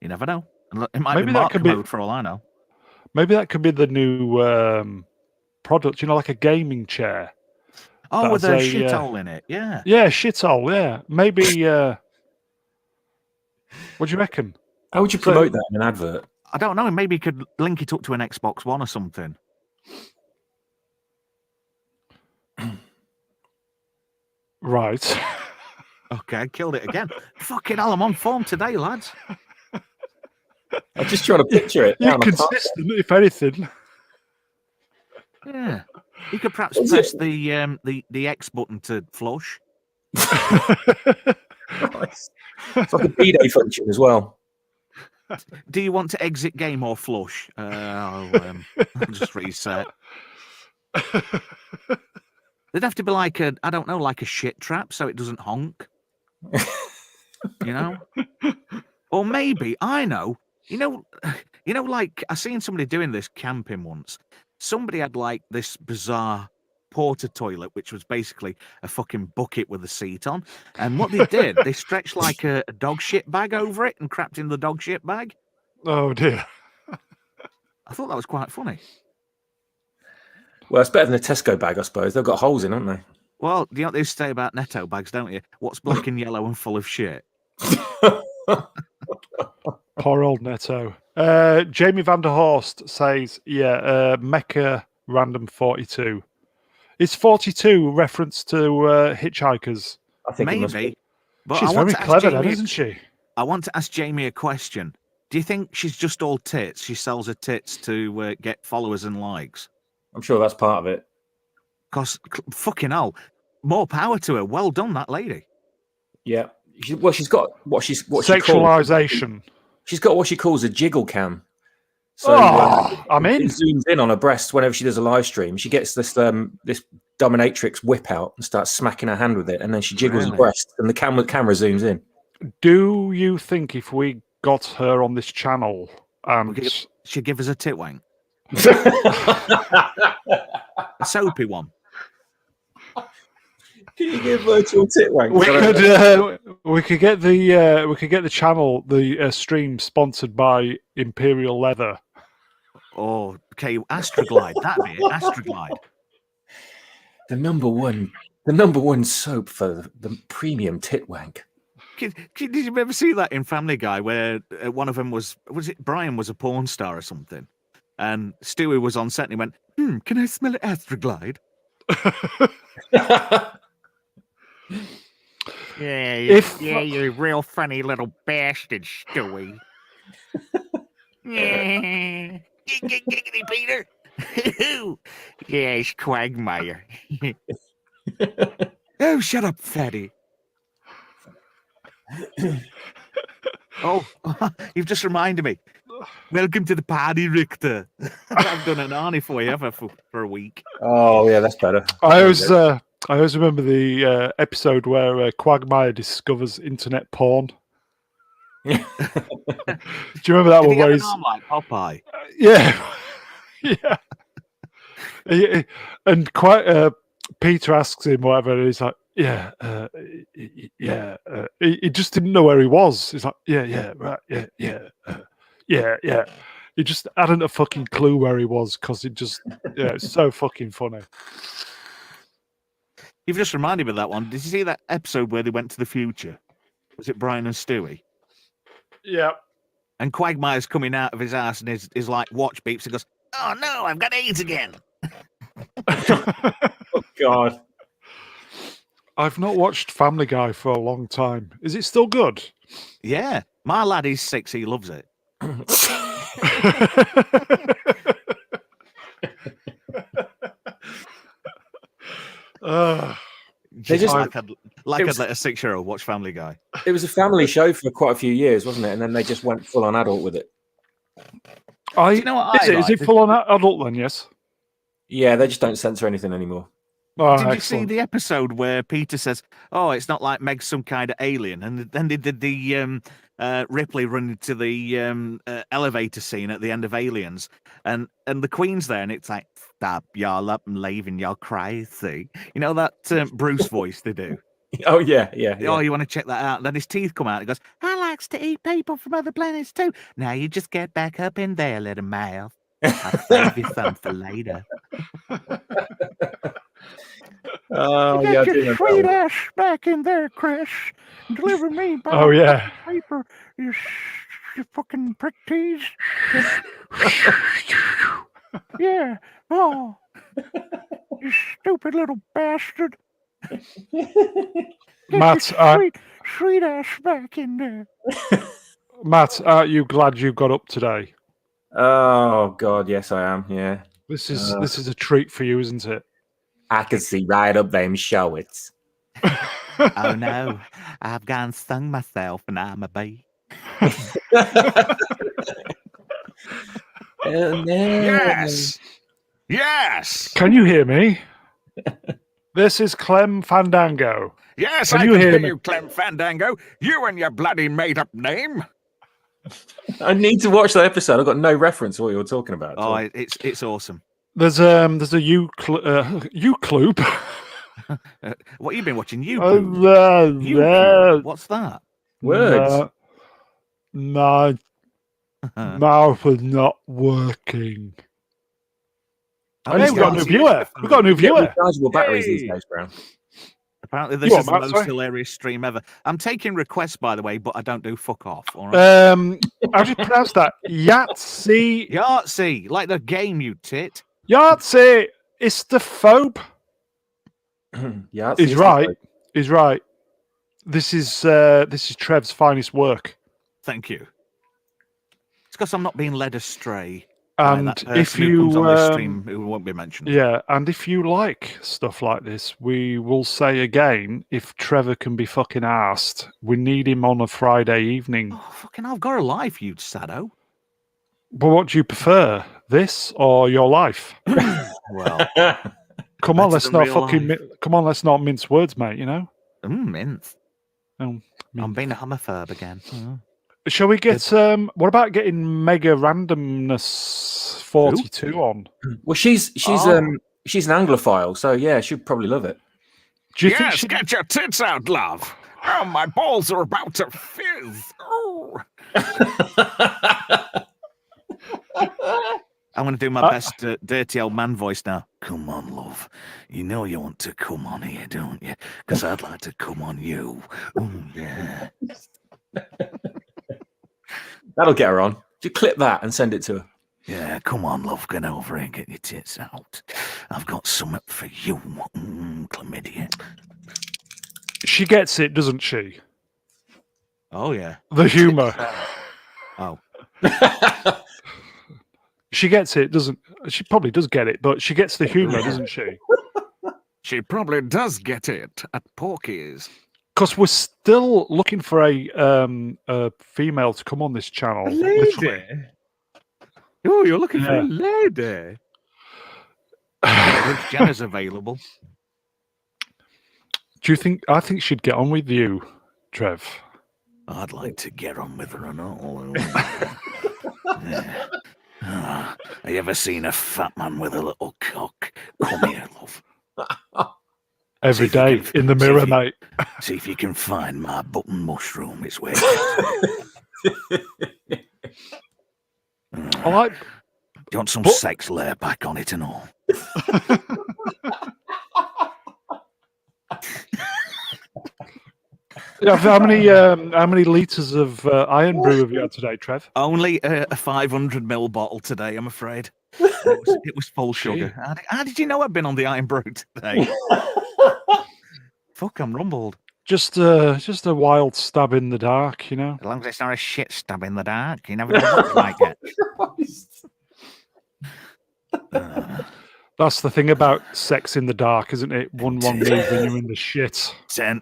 You never know. It might be Mark commode for all I know. Maybe that could be the new product. You know, like a gaming chair. Oh, with a shithole in it. Yeah. Yeah, shithole. Yeah. Maybe. What do you reckon? How would you promote that in an advert? I don't know. Maybe you could link it up to an Xbox One or something. Right. Okay, I killed it again. Fucking hell, I'm on form today, lads. I'm just trying to picture it. You're Down, I can't- consistent, if anything. Yeah. You could perhaps Is press it? the X button to flush. Nice. It's like a B-Day function as well. Do you want to exit game or flush? I'll just reset. There'd have to be like like a shit trap so it doesn't honk. You know? Or maybe, I know, like I seen somebody doing this camping once. Somebody had like this bizarre porta toilet, which was basically a fucking bucket with a seat on. And what they did, they stretched like a dog shit bag over it and crapped in the dog shit bag. Oh dear. I thought that was quite funny. Well, it's better than a Tesco bag, I suppose. They've got holes in, haven't they? Well, you know what they say about Netto bags, don't you? What's black and yellow and full of shit? Poor old Neto. Jamie van der Horst says, Mecca random 42. Is 42 reference to hitchhikers? I think it must Maybe. be. But She's I want very to ask clever, Jamie then, isn't she? I want to ask Jamie a question. Do you think she's just all tits? She sells her tits to get followers and likes? I'm sure that's part of it. Because, fucking hell, more power to her. Well done, that lady. Yeah. She's got what she calls Sexualization. she's got what she calls a jiggle cam. So I'm in. It zooms in on her breasts whenever she does a live stream. She gets this dominatrix whip out and starts smacking her hand with it, and then she jiggles her Really? breast, and the camera zooms in. Do you think if we got her on this channel and She'd give us a tit wank? A soapy one. Can you give virtual tit wank? we could get the channel, the stream sponsored by Imperial Leather. Oh, okay, Astroglide. That'd be it. Astroglide. The number one soap for the premium tit wank. Did you ever see that in Family Guy where one of them was it Brian was a porn star or something? And Stewie was on set and he went, can I smell Astroglide? You're a real funny little bastard, Stewie. Yeah. Giggity, Peter. Yes, Quagmire. Oh, shut up, fatty. Oh, you've just reminded me. Welcome to the party, Richter. I've done an Arnie for you for a week. Oh yeah, that's better. I always remember the episode where Quagmire discovers internet porn. Do you remember that one where he's like Popeye? Yeah. And quite Peter asks him whatever, and he's like, he just didn't know where he was. He's like, right, yeah. He just hadn't a fucking clue where he was because it's so fucking funny. You've just reminded me of that one. Did you see that episode where they went to the future? Was it Brian and Stewie? Yeah. And Quagmire's coming out of his ass and his like watch beeps and goes, "Oh no, I've got AIDS again." Oh God. I've not watched Family Guy for a long time. Is it still good? Yeah. My lad is 6, he loves it. They just I'd let a 6-year-old watch Family Guy. It was a family show for quite a few years, wasn't it? And then they just went full on adult with it. You know what is it full on adult then? Yes. Yeah, they just don't censor anything anymore. Oh, Did you excellent. see the episode where Peter says, "Oh, it's not like Meg's some kind of alien," and then they did the Ripley running to the elevator scene at the end of Aliens, and the Queen's there, and it's like, "Stop y'all up and leaving y'all crazy." You know that Bruce voice they do. Oh yeah. Oh, you want to check that out? And then his teeth come out. He goes, "I likes to eat people from other planets too." Now you just get back up in there, little mouth. I'll save you some for later. Oh You yeah, I get do your remember sweet that one. ass back in there, Chris. And deliver me back Oh yeah. paper, you fucking prick tease. Yeah. Oh, you stupid little bastard. Matt, sweet ass back in there. Matt, aren't you glad you got up today? Oh God, yes I am. Yeah, This is a treat for you, isn't it? I can see right up them showits. Oh no, I've gone stung myself and I'm a bee. Yes. Yes. Can you hear me? This is Clem Fandango. Yes, Can I you can hear hear me? you, Clem Fandango. You and your bloody made-up name. I need to watch that episode. I've got no reference to what you're talking about. Oh, it's awesome. There's a U-Club. What you been watching? YouTube. YouTube. What's that? Words. My mouth is not working. Oh, Hey, we've got a new viewer. We've got a new viewer. Rechargeable batteries these Hey. days, Brown. Apparently, this You is what, the Matt? most Sorry? hilarious stream ever. I'm taking requests, by the way, but I don't do fuck off. All right. How do you pronounce that? Yahtzee. Yahtzee, like the game, you tit. Yahtzee. Istaphobe. Yeah, He's right. He's right. This is Trev's finest work. Thank you. It's because I'm not being led astray. And by that if person who comes you on this stream who won't be mentioned. yeah, and if you like stuff like this, we will say again, if Trevor can be fucking arsed, we need him on a Friday evening. Oh, fucking, I've got a life, you sado. But what do you prefer, this or your life? Well, Come on, better let's than not real fucking life. come on, let's not mince words, mate. You know. Mince. Oh, I'm being a homophobe again. Shall we get what about getting Mega Randomness 42 on? Well, she's an Anglophile, so yeah, she'd probably love it. Do you think Yes, get your tits out, love. Oh, my balls are about to fizz. Oh. I'm going to do my best dirty old man voice now. Come on, love. You know you want to come on here, don't you? Because I'd like to come on you. Oh, yeah. That'll get her on. Just clip that and send it to her. Yeah, come on, love. Get over here and get your tits out. I've got something for you, chlamydia. She gets it, doesn't she? Oh, yeah. The humour. Oh. She gets it, doesn't she? Probably does get it, but she gets the humour, doesn't she? She probably does get it at Porky's. Because we're still looking for a female to come on this channel. Literally. Oh, you're looking for a lady. Bruce Jenner's available. Do you think? I think she'd get on with you, Trev. I'd like to get on with her and all. Yeah. Have you ever seen a fat man with a little cock? Come here, love. Every day in the mirror, mate. See if you can find my button mushroom. It's where. I like. Do you want some sex layer back on it and all? Yeah, how many liters of iron brew have you had today, Trev? Only a 500 ml bottle today, I'm afraid. It was full sugar. How did you know I've been on the iron brew today? Fuck, I'm rumbled. Just a wild stab in the dark, you know. As long as it's not a shit stab in the dark, you never know what you might get. That's the thing about sex in the dark, isn't it? One wrong move and you're in the shit. Turn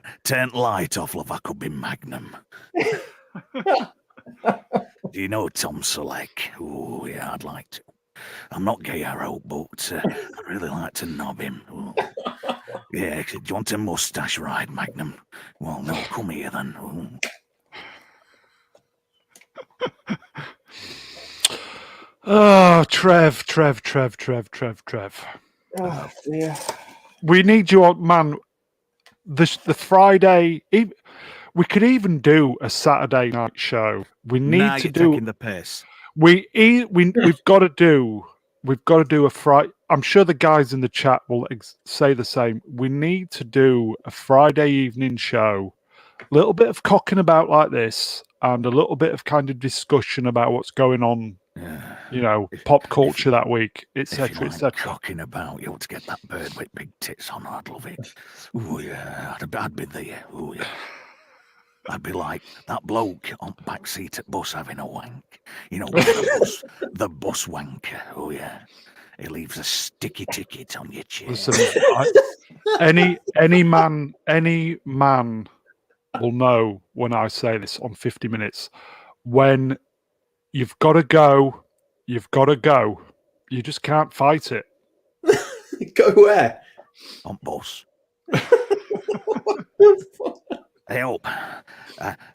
light off, love. I could be Magnum. Do you know Tom Selleck? Oh, yeah, I'd like to. I'm not gay arrow, but I'd really like to knob him. Ooh. Yeah, do you want a mustache ride, Magnum? Well, no, come here then. Ooh. Oh, Trev. Oh, dear. We need you on, man. The Friday. We could even do a Saturday night show. We need to do. Taking the piss. We've got to do. We've got to do a Friday. I'm sure the guys in the chat will say the same. We need to do a Friday evening show little bit of cocking about like this, and a little bit of kind of discussion about what's going on, pop culture that week, etc., etc. Cocking about, you ought to get that bird with big tits on. I'd love it. Oh yeah, I'd be there. Oh yeah. I'd be like that bloke on the back seat at bus having a wank. The bus wanker. Oh yeah. He leaves a sticky ticket on your chair. Listen, any man will know when I say this on 50 Minutes. When you've got to go, you've got to go. You just can't fight it. Go where? On bus. Hey up.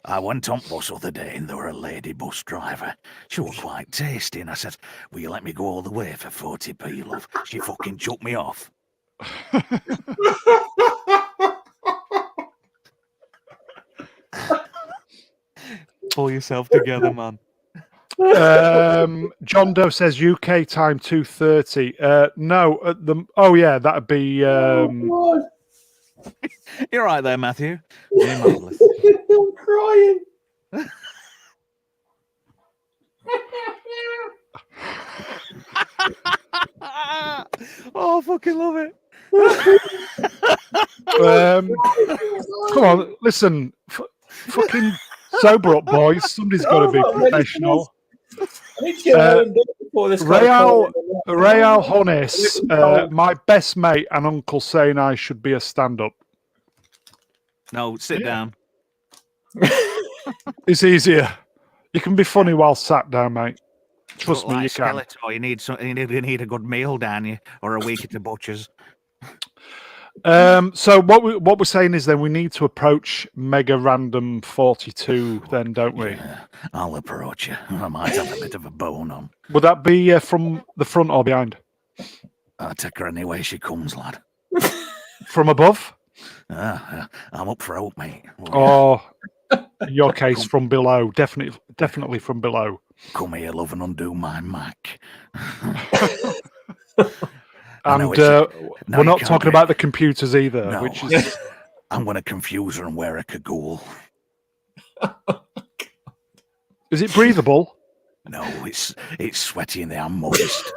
I went on bus other day and there were a lady bus driver. She was quite tasty and I said, will you let me go all the way for 40p, love? She fucking chucked me off. Pull yourself together, man. John Doe says UK time 2:30. No, that'd be. You're right there, Matthew. You're marvelous. I'm crying. Oh, I fucking love it. Come on, listen, fucking sober up, boys. Somebody's got to be professional. Real Hones, my best mate and uncle saying I should be a stand-up. No, sit down. It's easier. You can be funny while sat down, mate. Trust me, you can. Or you need a good meal, don't you? Or a week at the butcher's. So what we're saying is then we need to approach Mega Random 42 then, don't we? Yeah, I'll approach you. I might have a bit of a bone on. Would that be from the front or behind? I'll take her any way she comes, lad. From above? I'm up for out, mate. Or in your case, from below. Definitely from below. Come here, love, and undo my Mac. And we're not talking about the computers either, no. which is... I'm going to confuse her and wear a cagoule. Is it breathable? No, it's sweaty and I'm moist.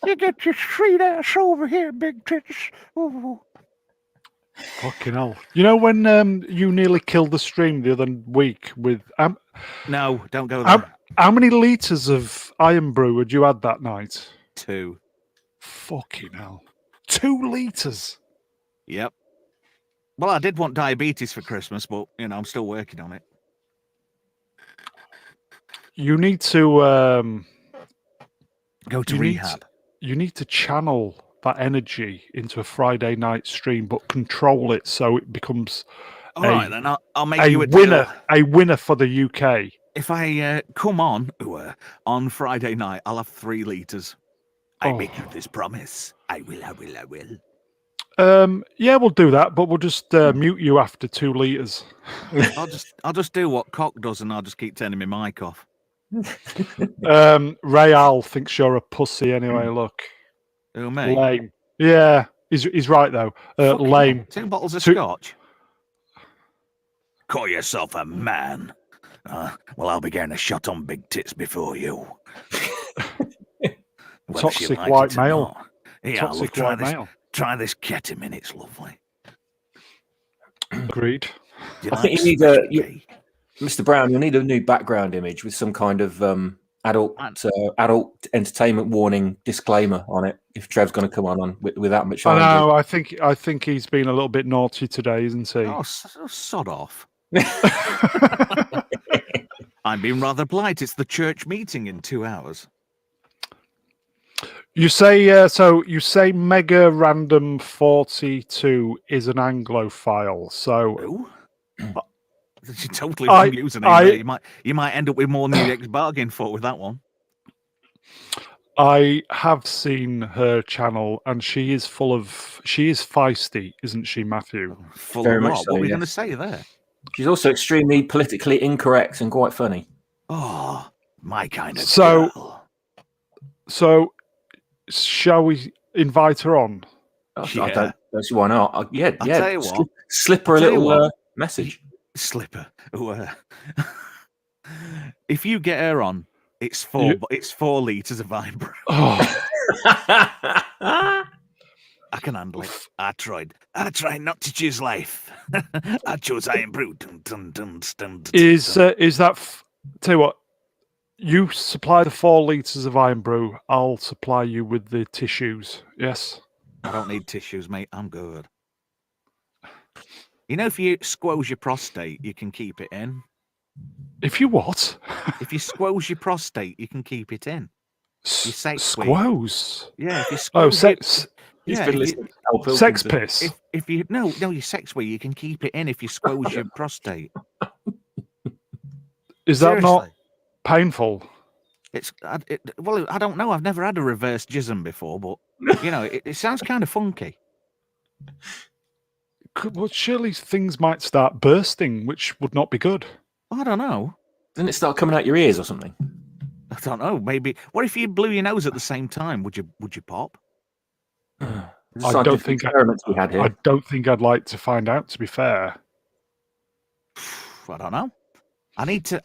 You get your straight ass over here, big tits. Ooh. Fucking hell. You know when you nearly killed the stream the other week with... no, don't go there. How many litres of Iron Brew had you had that night? 2. Fucking hell. 2 litres? Yep. Well, I did want diabetes for Christmas, but, I'm still working on it. You need to... go to rehab. You need to channel that energy into a Friday night stream, but control it so it becomes... All right, then I'll make you a winner. deal. A winner for the UK. If I come on Friday night, I'll have 3 litres. I make you this promise. I will. Yeah, we'll do that, but we'll just mute you after 2 litres. I'll just do what Cock does, and I'll just keep turning my mic off. Real thinks you're a pussy anyway. Look, who, me? Lame. Yeah, he's right though. Lame. 2 bottles of scotch. Call yourself a man. Well, I'll be getting a shot on big tits before you. Toxic white male. Yeah, Toxic white male. Try this ketamine, it's lovely. Agreed. I think you need Mr. Brown, you'll need a new background image with some kind of adult entertainment warning disclaimer on it. If Trev's going to come on with that much. I know. I think he's been a little bit naughty today, isn't he? Oh, sod off. I'm being rather polite. It's the church meeting in 2 hours. You say You say Mega Random 42 is an Anglophile. So you're totally wrong username. You might end up with more than you bargained for with that one. I have seen her channel, and she is feisty, isn't she, Matthew? Very much so, what are we going to say there? She's also extremely politically incorrect and quite funny. Oh, my kind of girl. So, shall we invite her on? I Yeah. don't see why not. I'll tell you what. Slip her a little message. Slipper. If you get her on, it's 4 liters of Iron Brew. Oh, I can handle it. I tried not to choose life. I chose Iron Brew. is that? Tell you what, you supply the 4 liters of Iron Brew. I'll supply you with the tissues. Yes. I don't need tissues, mate. I'm good. You know, if you squoze your prostate, you can keep it in. If you what? If you squoze your prostate, you can keep it in. Your sex Squoze. Yeah, if you squoze sex. Sex piss. If you no your sex wee, you can keep it in if you squoze your prostate. Is that not painful? Well, I don't know. I've never had a reverse jism before, but you know, it sounds kind of funky. Well, surely things might start bursting, which would not be good. I don't know. Doesn't it start coming out your ears or something? I don't know. Maybe. What if you blew your nose at the same time? Would you pop? I don't think I'd like to find out. To be fair, I don't know. I need to.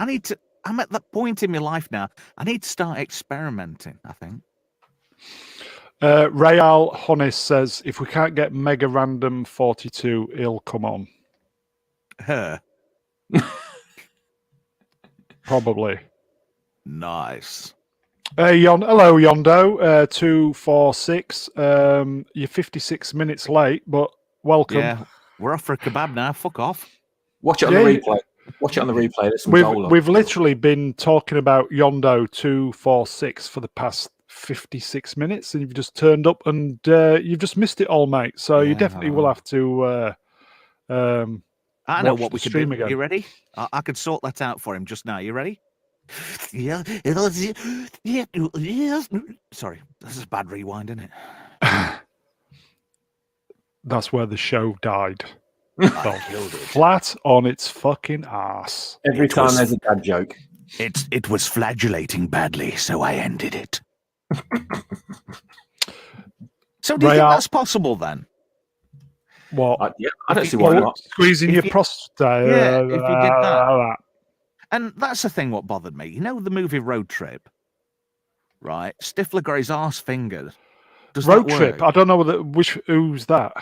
I'm at that point in my life now. I need to start experimenting. I think. Rayal Honest says if we can't get Mega Random 42, he'll come on. Her. Probably. Nice. Hello, Yondo. 246. You're 56 minutes late, but welcome. Yeah, we're off for a kebab now. Fuck off. Watch it on the replay. Watch it on the replay. We've literally been talking about Yondo 246 for the past 56 minutes, and you've just turned up and you've just missed it all, mate. So you definitely will have to. I know what we could do. Again. You ready? I could sort that out for him just now. You ready? Yeah. Sorry, this is a bad rewind, isn't it? That's where the show died. Flat on its fucking ass. Every time there's a dad joke. It was flagellating badly, so I ended it. So do you think that's possible then? What? I don't see why not. Squeezing your prostate. Yeah, if you did that. And that's the thing what bothered me. You know the movie Road Trip? Right? Stifler got his arse fingered. Road Trip? I don't know who's that?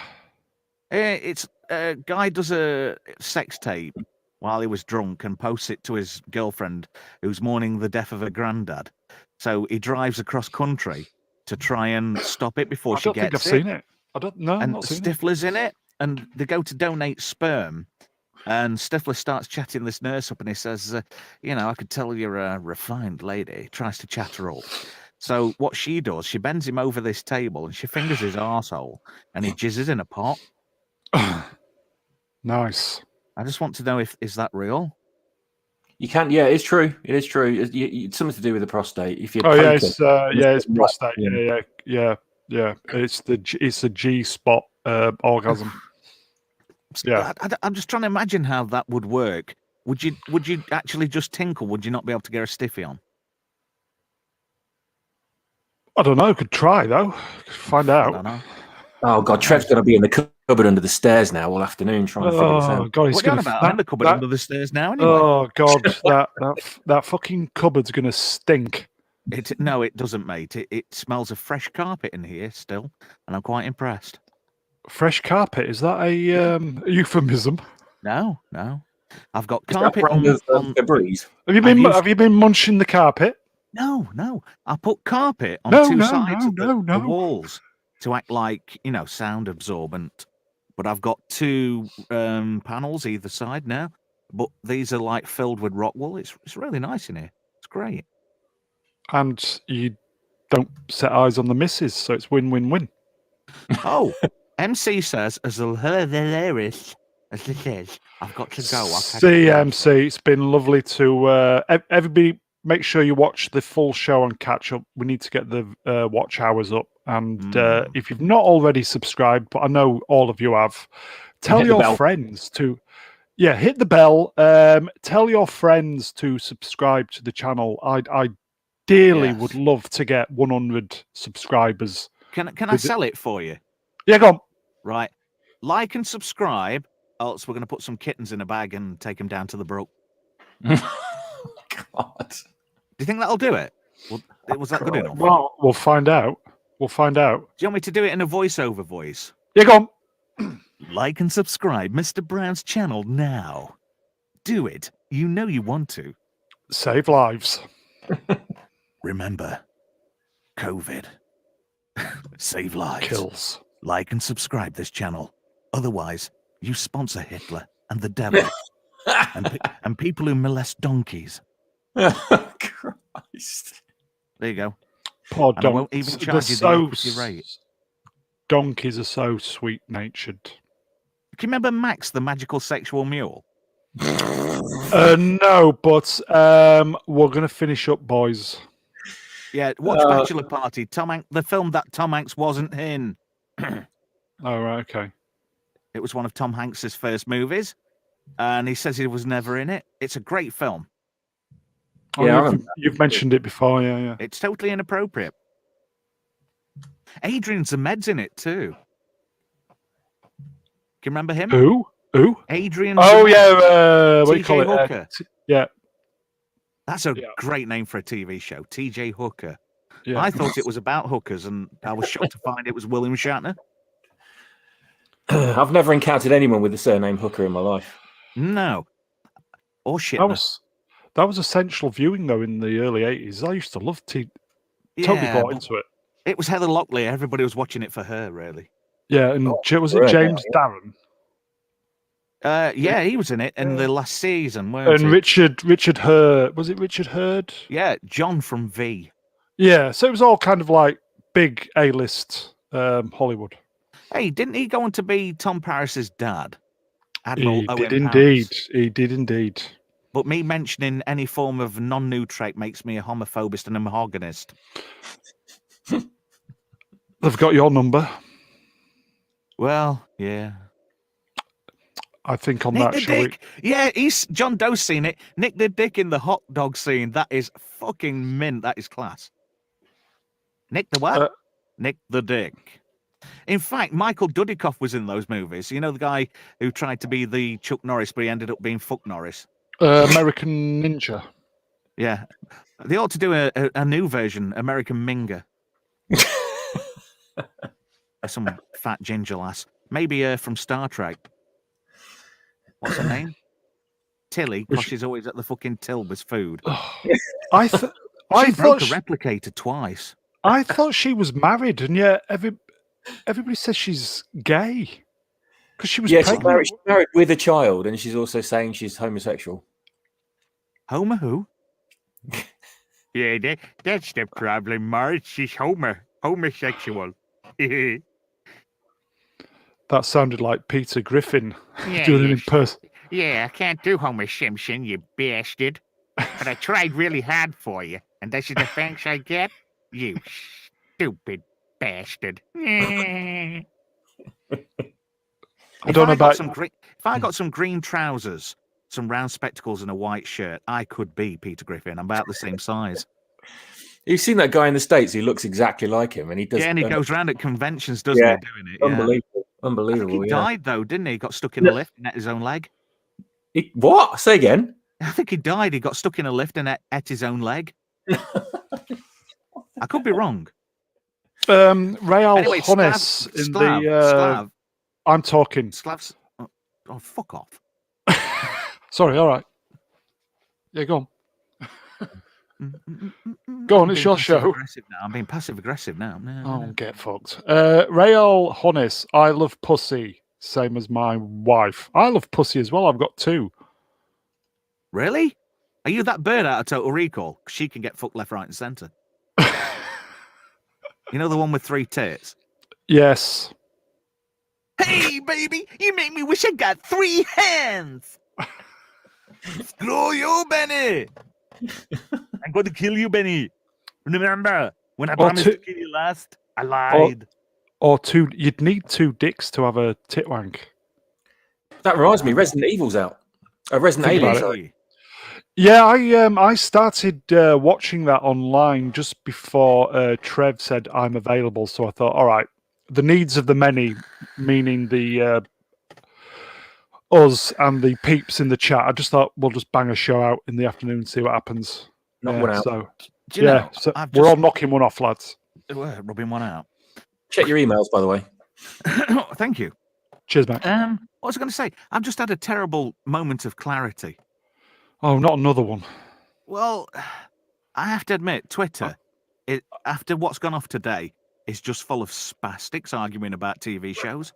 It's a guy does a sex tape while he was drunk and posts it to his girlfriend who's mourning the death of her granddad. So he drives across country to try and stop it before she gets it. I don't think I've seen it. I don't know. And Stifler's in it, and they go to donate sperm. And Stifler starts chatting this nurse up, and he says, I could tell you're a refined lady. He tries to chat her up. So what she does, she bends him over this table, and she fingers his arsehole, and he jizzes in a pot. Nice. I just want to know is that real? You can, yeah, it's true. It is true. It's something to do with the prostate. If you it's prostate. Yeah. It's the G spot orgasm. Yeah, I'm just trying to imagine how that would work. Would you actually just tinkle? Would you not be able to get a stiffy on? I don't know. Could try though. Find out. I don't know. Oh God, Trev's going to be in the cupboard under the stairs now all afternoon trying to figure this out. God, he's going to I'm in the cupboard under the stairs now. Anyway. Oh God, that fucking cupboard's going to stink. No, it doesn't, mate. It smells of fresh carpet in here still, and I'm quite impressed. Fresh carpet? Is that a euphemism? No. I've got carpet on the breeze. Have you been munching the carpet? No. I put carpet on two sides of the walls to act like, sound absorbent. But I've got 2 panels either side now. But these are like filled with rock wool. It's really nice in here. It's great. And you don't set eyes on the missus, so it's win-win-win. Oh, MC says, as hilarious as this is, I've got to go. CMC, it's been lovely to... everybody, make sure you watch the full show and catch up. We need to get the watch hours up. And if you've not already subscribed, but I know all of you have, tell your friends to... Yeah, hit the bell. Tell your friends to subscribe to the channel. I dearly would love to get 100 subscribers. Can I sell it for you? Yeah, go on. Right. Like and subscribe, else we're going to put some kittens in a bag and take them down to the brook. God. Do you think that'll do it? Was that good enough? Well, we'll find out. We'll find out. Do you want me to do it in a voiceover voice? Yeah, go on. Like and subscribe Mr. Brown's channel now. Do it. You know you want to. Save lives. Remember, COVID. Save lives. Kills. Like and subscribe this channel. Otherwise, you sponsor Hitler and the devil and people who molest donkeys. Christ. There you go. Poor And I won't donkeys. even charge you the equity rate. Donkeys are so sweet-natured. Do you remember Max, the magical sexual mule? No, but we're going to finish up, boys. Yeah, watch Bachelor Party. The film that Tom Hanks wasn't in. Oh, right, okay. It was one of Tom Hanks's first movies, and he says he was never in it. It's a great film. Oh, yeah, you've mentioned it before, yeah. It's totally inappropriate. Adrian Zemed's in it too. Can you remember him? Who? Adrian. Oh, Zemed. yeah. What do you call it? Hooker. Yeah. That's a great name for a TV show, TJ Hooker. Yeah. I thought it was about hookers, and I was shocked to find it was William Shatner. I've never encountered anyone with the surname Hooker in my life. No. Or Shatner. That was essential viewing, though, in the early 80s. I used to love totally got into it. It was Heather Locklear. Everybody was watching it for her, really. Yeah, and was it James Darren? Yeah, he was in it in the last season, weren't he? And Richard Hurd. Was it Richard Hurd? Yeah, John from V. Yeah, so it was all kind of like big A-list Hollywood. Hey, didn't he go on to be Tom Paris's dad? Admiral He Owen did Paris? indeed. He did indeed. But me mentioning any form of non-nutrate makes me a homophobist and a mahoganyist. They've got your number. Well, yeah. I think on Nick that, the shall Dick. Yeah, John Doe's seen it. Nick the Dick in the hot dog scene. That is fucking mint. That is class. Nick the what? Nick the Dick. In fact, Michael Dudikoff was in those movies. You know, the guy who tried to be the Chuck Norris, but he ended up being Fuck Norris. American Ninja. Yeah. They ought to do a new version, American Minger. Some fat ginger lass. Maybe from Star Trek. What's her name? Tilly, because she's always at the fucking till with food. I broke a replicator twice. I thought she was married, and yet everybody says she's gay. Because she was pregnant. She's married with a child, and she's also saying she's homosexual. Homer who? Yeah, that's the problem, Morris. She's homosexual. That sounded like Peter Griffin doing it in person. Yeah, I can't do Homer Simpson, you bastard. But I tried really hard for you. And this is the thanks I get? You stupid bastard. I don't know about... If I got some green trousers, some round spectacles and a white shirt, I could be Peter Griffin. I'm about the same size. You've seen that guy in the States who looks exactly like him, and he does. Yeah, and he goes around at conventions, doesn't he, doing it? Unbelievable. Unbelievable. I think he died, though, didn't he? He got stuck in a lift and ate his own leg. What? Say again? I think he died. He got stuck in a lift and ate his own leg. I could be wrong. Rael Anyway, Honnes in Sklav, the... Sklav. I'm talking. Sklav's... Oh, fuck off. Sorry, all right. Yeah, go on. Go on, it's your show. I'm being passive-aggressive now. No. Get fucked. Rael Honnes, I love pussy. Same as my wife. I love pussy as well. I've got two. Really? Are you that bird out of Total Recall? She can get fucked left, right, and centre. You know the one with 3 tits? Yes. Hey, baby, you make me wish I got 3 hands. Screw you, Benny. I'm going to kill you, Benny. Remember, when I promised to kill you last, I lied. Or two. You'd need 2 dicks to have a tit wank. That reminds me, Resident Evil's out. Resident Alien, sorry. Yeah, I started watching that online just before Trev said I'm available. So I thought, all right, the needs of the many, meaning the us and the peeps in the chat. I just thought we'll just bang a show out in the afternoon and see what happens. Knock one out. So Do you know, so I've we're just all knocking one off, lads. rubbing one out. Check your emails, by the way. Thank you. Cheers, mate. What was I going to say? I've just had a terrible moment of clarity. Oh, not another one. Well, I have to admit, Twitter, after what's gone off today, is just full of spastics arguing about TV shows.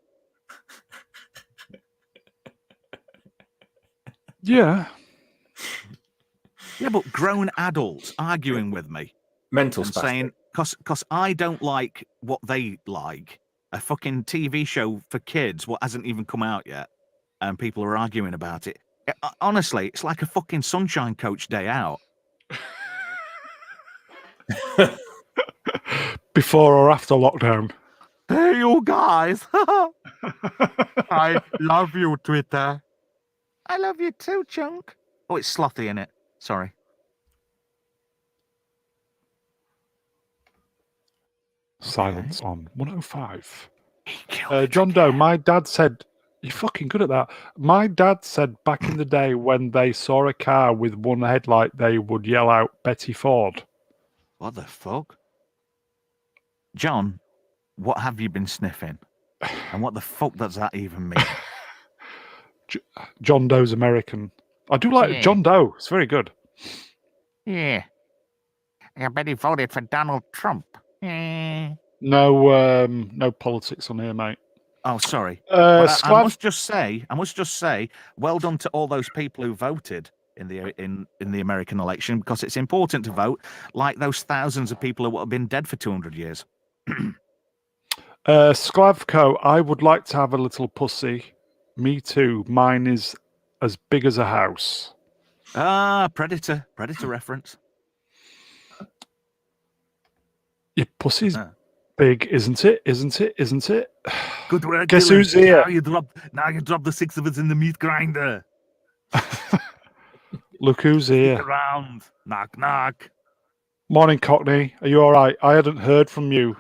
Yeah. Yeah, but grown adults arguing with me. Mental and spastic. saying, because I don't like what they like. A fucking TV show for kids, what hasn't even come out yet, and people are arguing about it. Honestly, it's like a fucking Sunshine Coach day out. Before or after lockdown? Hey, you guys. I love you, Twitter. I love you too, Chunk. Oh, it's slothy in it. Sorry. Silence on 105. John John Doe, my dad said, you're fucking good at that. My dad said back in the day when they saw a car with one headlight, they would yell out Betty Ford. What the fuck? John, what have you been sniffing? And what the fuck does that even mean? John Doe's American. I do like John Doe. It's very good. Yeah. I bet he voted for Donald Trump. No politics on here, mate. Oh, sorry. But I must just say, well done to all those people who voted in the American election, because it's important to vote, like those thousands of people who have been dead for 200 years. Sklavko, I would like to have a little pussy. Me too. Mine is as big as a house. Ah, Predator reference. Your pussy's big, isn't it? Isn't it? Isn't it? Good work. Guess Dylan. who's here? Now you drop the 6 of us in the meat grinder. Look who's here. Stick around. Knock, knock. Morning, Cockney. Are you all right? I hadn't heard from you.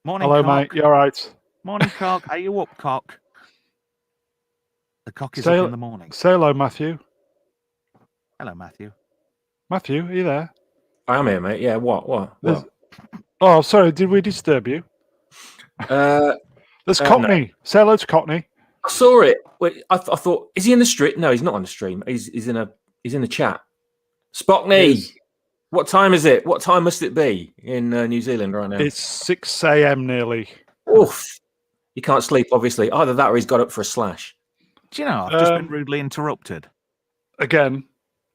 Morning, hello, cock. mate. You all right? Morning, cock. Are you up, cock? The cock is up in the morning. Say hello, Matthew. Hello, Matthew. Matthew, are you there? I am here, mate. Yeah, what? Oh, sorry. Did we disturb you? There's Cockney. No. Say hello to Cockney. I saw it. Wait, I thought, is he in the stream? No, he's not on the stream. He's in the chat. Spockney, what time is it? What time must it be in New Zealand right now? It's 6 a.m. nearly. Oof. You can't sleep, obviously. Either that or he's got up for a slash. Do you know, I've just been rudely interrupted. Again?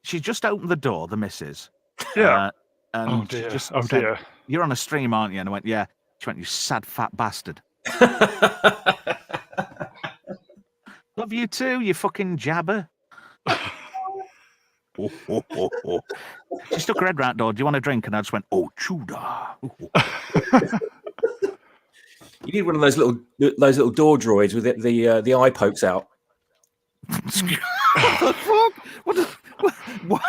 She just opened the door, the missus. Yeah. And oh, dear. Just oh, said, dear. You're on a stream, aren't you? And I went, yeah. She went, you sad fat bastard. Love you too, you fucking jabber. She stuck her head round door. Do you want a drink? And I just went, oh, Tudor. You need one of those little door droids with the eye pokes out. What the fuck? What?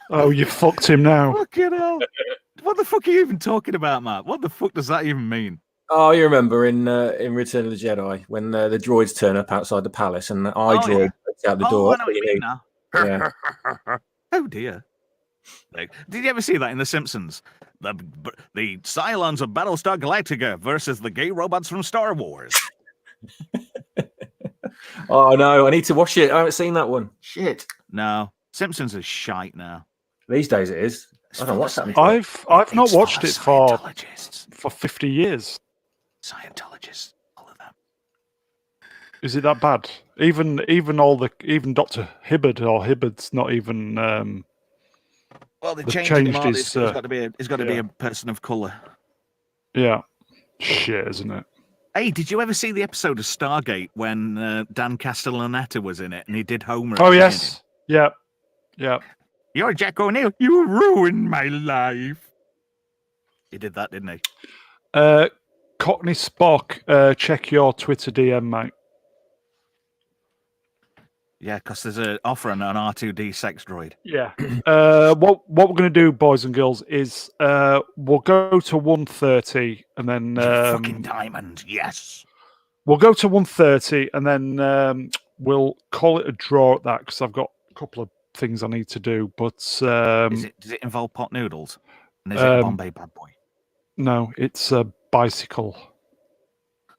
Oh, you fucked him now. Fucking hell. What the fuck are you even talking about, Matt? What the fuck does that even mean? Oh, you remember in Return of the Jedi when the droids turn up outside the palace and the eye droid pokes out the door. I know what you mean now. Yeah. Oh dear. Like, did you ever see that in The Simpsons? The Cylons of Battlestar Galactica versus the gay robots from Star Wars. Oh no, I need to watch it. I haven't seen that one. Shit. No, Simpsons is shite now. These days it is. I don't watch that. I've not watched it for Scientologists. 50 years. Scientologists, all of them. Is it that bad? Even Dr. Hibbard or Hibbard's not even. Well, they've changed him on. his. He's got to be a person of color. Yeah, shit, isn't it? Hey, did you ever see the episode of Stargate when Dan Castellaneta was in it and he did Homer? Oh yes, yeah. You're Jack O'Neill. You ruined my life. He did that, didn't he? Cockney Spock, check your Twitter DM, mate. Yeah, because there's an offer on an R2D sex droid. Yeah. What we're going to do, boys and girls, is we'll go to 1:30 and then Fucking diamond, yes. we'll go to 1:30 and then we'll call it a draw at that because I've got a couple of things I need to do. But Does it involve pot noodles? And is it a Bombay bad boy? no, it's a bicycle.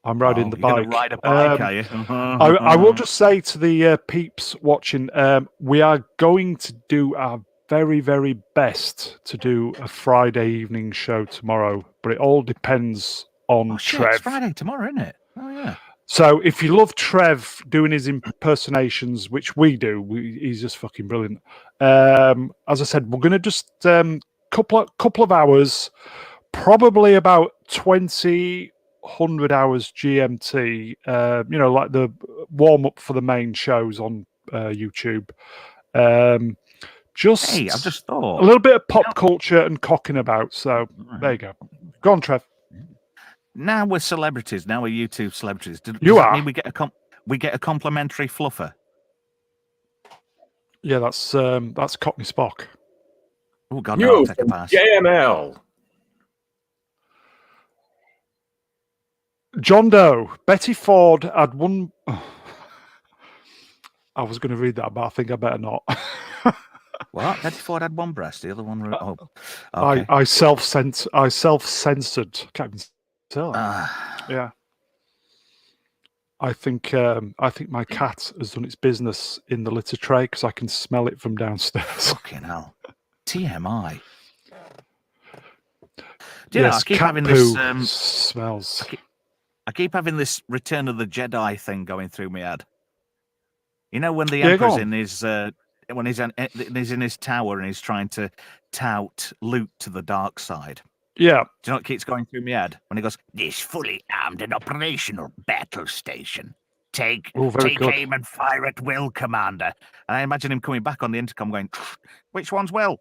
I'm riding the you're bike. gonna ride a bike, are you? I will just say to the peeps watching, we are going to do our very, very best to do a Friday evening show tomorrow, but it all depends on Oh shit! Trev. It's Friday tomorrow, isn't it? Oh yeah. So if you love Trev doing his impersonations, which we do, he's just fucking brilliant. As I said, we're going to just couple of hours, probably about 2,100 hours GMT. Like the warm up for the main shows on YouTube. Hey, I've just a thought little bit of pop culture and cocking about. So there you go. Go on, Trev. now we're celebrities. Now we're YouTube celebrities. Does You that are. mean we get a complimentary fluffer? Yeah, that's Cockney Spock. Oh God, no, I'll You take a from pass. JML. John Doe, Betty Ford had one. I was going to read that, but I think I better not. What? Betty Ford had one breast, the other one. Oh, okay. I self-censored. Can't even tell. Yeah. I think my cat has done its business in the litter tray because I can smell it from downstairs. Fucking hell. TMI. Do you know, Yes, I keep cat having poo this. smells. I keep having this Return of the Jedi thing going through my head. You know when the Yeah, go Emperor's on. in his when he's in his tower and he's trying to tout Luke to the dark side. Yeah. Do you know what keeps going through my head? When he goes, "This fully armed and operational battle station. Take good. aim and fire at will, Commander." And I imagine him coming back on the intercom going, "Which one's Will?"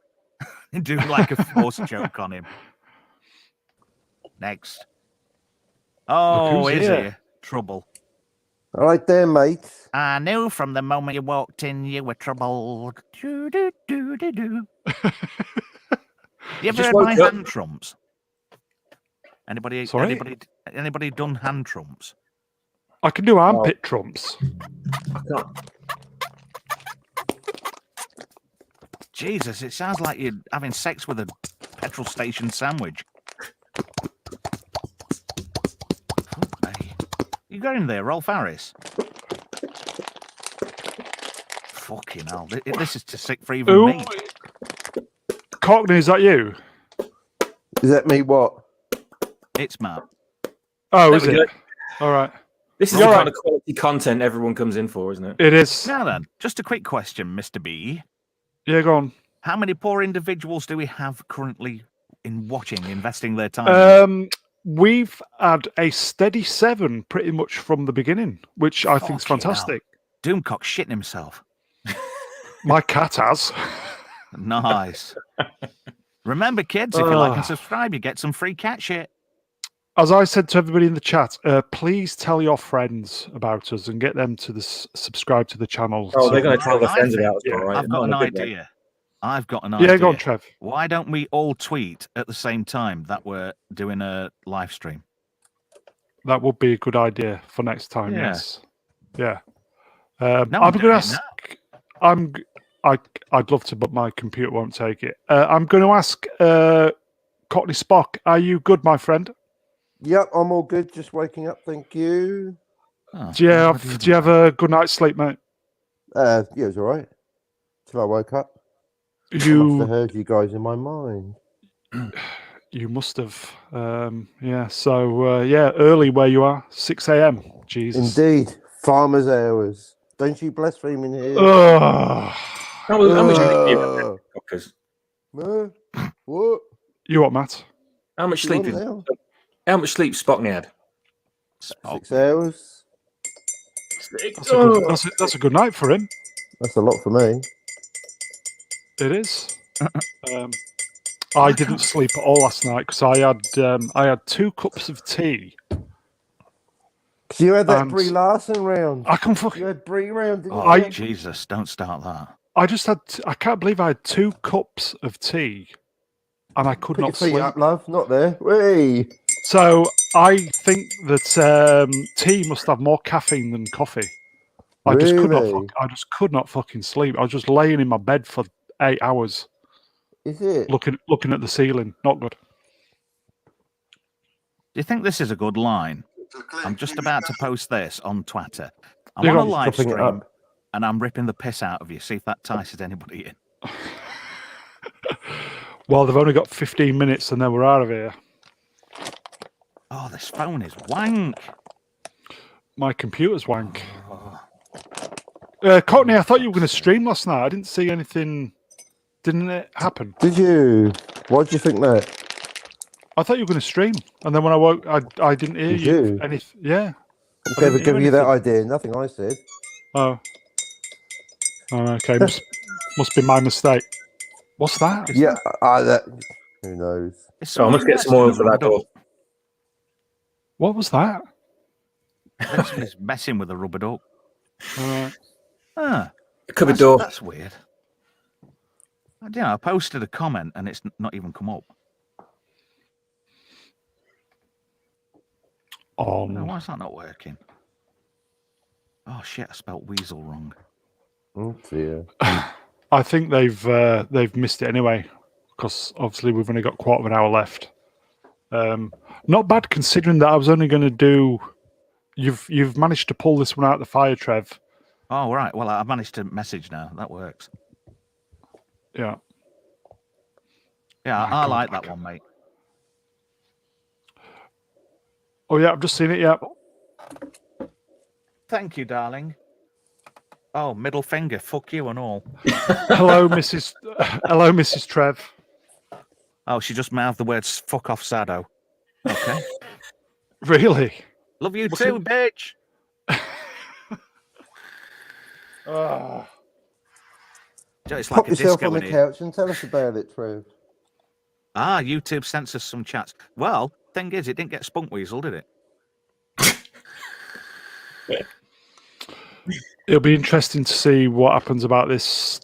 and doing like a force joke on him. Next. Oh, who's is here. he? Trouble. All right there, mate. I knew from the moment you walked in you were troubled. Do, do, do, do, do. You ever Just heard my woke up. hand trumps? Anybody? Sorry? Anybody done hand trumps? I can do armpit trumps. Jesus, it sounds like you're having sex with a petrol station sandwich. Hey. You got in there, Rolf Harris? Fucking hell. This is too sick for even Ooh. me. Cockney, is that you? Is that me? What? It's Matt. Oh, There is we it? go. All right. This is You're the right. kind of quality content everyone comes in for, isn't it? It is. Now then, just a quick question, Mr. B. Yeah, go on. How many poor individuals do we have currently investing their time? We've had a steady 7 pretty much from the beginning, which I think is Fucking hell. fantastic. Doomcock shitting himself. My cat has. Nice. Remember, kids, if you like and subscribe, you get some free cat shit. As I said to everybody in the chat, please tell your friends about us and get them to subscribe to the channel. Oh, so they're going to tell their I friends think- about us, all right? I've got Not an in a big way. idea. I've got an idea. Yeah, go on, Trev. Why don't we all tweet at the same time that we're doing a live stream? That would be a good idea for next time. Yeah. Yes. Yeah. No, I'm I'm going to doing it ask. I'd love to, but my computer won't take it. I'm going to ask Cockney Spock. Are you good, my friend? Yep, I'm all good. Just waking up. Thank you. Oh, Do you have a good night's sleep, mate? Yeah, it was all right. Till I woke up. I must have heard you guys in my mind. You must have. Yeah. So early where you are, 6 a.m. Jesus. Indeed. Farmer's hours. Don't you blaspheme in here. Ugh. How much sleep do you have, Cockers? What? You what, Matt? How much You sleep? on now? How much sleep Spockney had? 6 hours. That's a good night for him. That's a lot for me. It is. I didn't sleep at all last night because I had 2 cups of tea. So you had that And Brie Larson round. I can fucking. You had Brie round, didn't Oh, you? Jesus, don't start that. I just had. I can't believe I had 2 cups of tea, and I could Put your not feet sleep. up, love. Not there. Whee! So I think that tea must have more caffeine than coffee. I just could not. Really? I just could not fucking sleep. I was just laying in my bed for 8 hours, Is it? looking at the ceiling. Not good. Do you think this is a good line? I'm just about to post this on Twitter. I'm You're on a not live chopping it stream up. and I'm ripping the piss out of you. See if that entices anybody in. Well, they've only got 15 minutes, and then we're out of here. Oh, this phone is wank. My computer's wank. Courtney, I thought you were going to stream last night. I didn't see anything. Didn't it happen? Did you? Why did you think that? I thought you were going to stream, and then when I woke, I didn't hear Did you. you? Anything? Yeah. Who I didn't ever hear gave you that anything. idea? Nothing I said. Oh. Oh, okay. Must be my mistake. What's that? Yeah, who knows? I must get some oil for that door. What was that? Somebody's messing with a rubber duck. Ah, Cupboard door. That's weird. I posted a comment and it's not even come up. No, why is that not working? Oh shit! I spelt weasel wrong. Oh dear. I think they've missed it anyway, because obviously we've only got a quarter of an hour left. Not bad considering that I was only going to do. You've managed to pull this one out of the fire, Trev. Oh right. Well, I've managed to message now. That works. Yeah. Yeah, My I God, like my that God. one, mate. Oh yeah, I've just seen it. Yeah. Thank you, darling. Oh, middle finger. Fuck you and all. Hello, Mrs. Trev. Oh, she just mouthed the words "fuck off, Sado." Okay. Really? Love you too, bitch. It's like Pop a yourself disco on the in here. couch and tell us about it, Trev. Ah, YouTube sent us some chats. Well, thing is, it didn't get spunk weasel, did it? It'll be interesting to see what happens about this,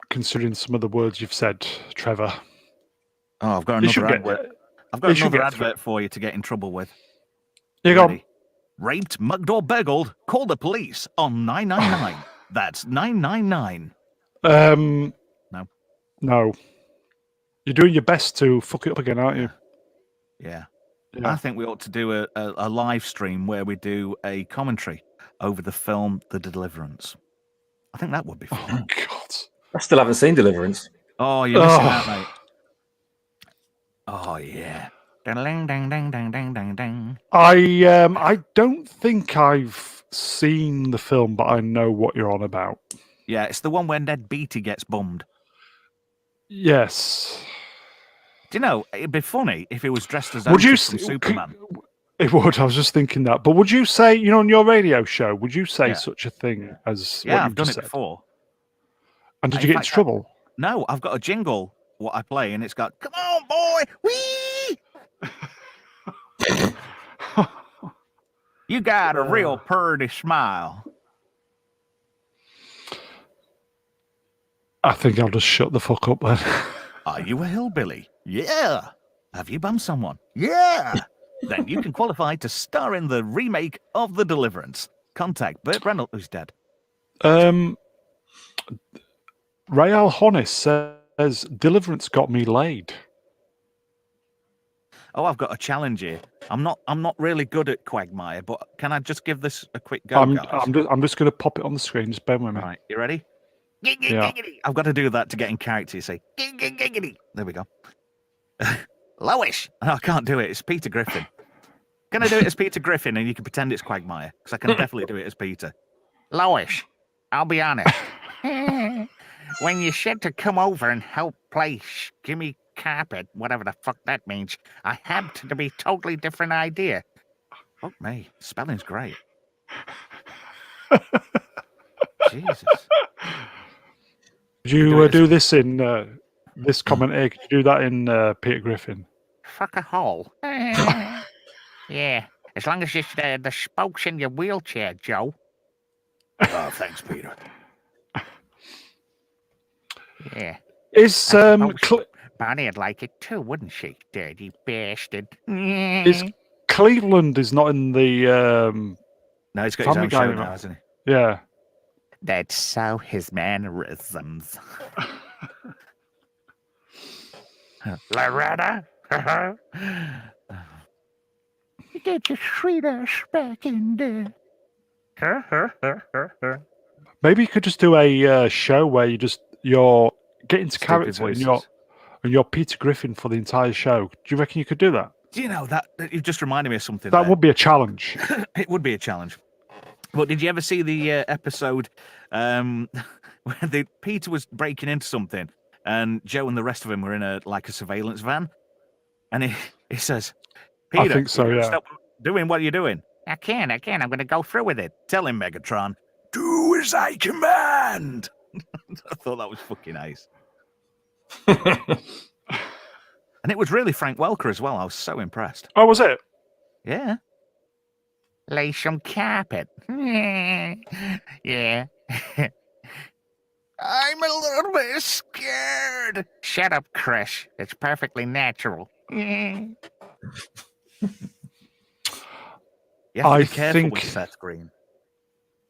considering some of the words you've said, Trevor. Oh, I've got another advert. I've got another advert for you to get in trouble with. You go. Raped, mugged, or burgled? Call the police on 999. That's 999. No. You're doing your best to fuck it up again, aren't you? Yeah. Yeah. I think we ought to do a live stream where we do a commentary over the film The Deliverance. I think that would be fun. Oh my God. I still haven't seen Deliverance. Oh, you're missing out, mate. Oh yeah. Ding ding ding ding ding ding ding. I don't think I've seen the film, but I know what you're on about. Yeah, it's the one where Ned Beatty gets bummed. Yes. Do you know, it'd be funny if it was dressed as Would you from Superman. It would. I was just thinking that. But would you say, on your radio show, would you say Yeah. such a thing as Yeah, what I've you've done just it said? before. And did you get into trouble? No, I've got a jingle what I play, and it's got "Come on, boy, wee." You got a real purty smile. I think I'll just shut the fuck up then. Are you a hillbilly? Yeah. Have you bummed someone? Yeah. Then you can qualify to star in the remake of The Deliverance. Contact Burt Reynolds, who's dead. Rayal Honnis says Deliverance got me laid. Oh, I've got a challenge here. I'm not really good at Quagmire, but can I just give this a quick go, I'm guys? just going to pop it on the screen. Just bear with me. Right, you ready? Yeah. I've got to do that to get in character, you see. There we go. Lowish. No, I can't do it. It's Peter Griffin. Can I do it as Peter Griffin and you can pretend it's Quagmire? Because I can definitely do it as Peter. Lowish, I'll be honest. When you said to come over and help play Gimme Carpet, whatever the fuck that means, I had to be totally different idea. Fuck me. Spelling's great. Jesus. Could you do this in this comment here? Could you do that in Peter Griffin? Fuck a hole. Yeah. As long as the spokes in your wheelchair, Joe. Oh, thanks, Peter. Yeah. Is Barney would like it too, wouldn't she? Dirty bastard. is Cleveland is not in the No, he's got his Family own Guy show anymore. now, hasn't Yeah. he? That's so his mannerisms. Loretta? You get your sweet ass back in there. Maybe you could just do a show where you're getting into Stupid character voices. and you're Peter Griffin for the entire show. Do you reckon you could do that? Do you know that you've just reminded me of something? That there. would be a challenge. It would be a challenge. But did you ever see the episode where Peter was breaking into something and Joe and the rest of him were in a surveillance van? And he says, Peter, I think so, yeah. Stop doing what you're doing. I can. I'm going to go through with it. Tell him, Megatron. Do as I command. I thought that was fucking nice. And it was really Frank Welker as well. I was so impressed. Oh, was it? Yeah. Lay some carpet. Yeah. I'm a little bit scared. Shut up, Chris. It's perfectly natural. You have to be careful with Seth Green,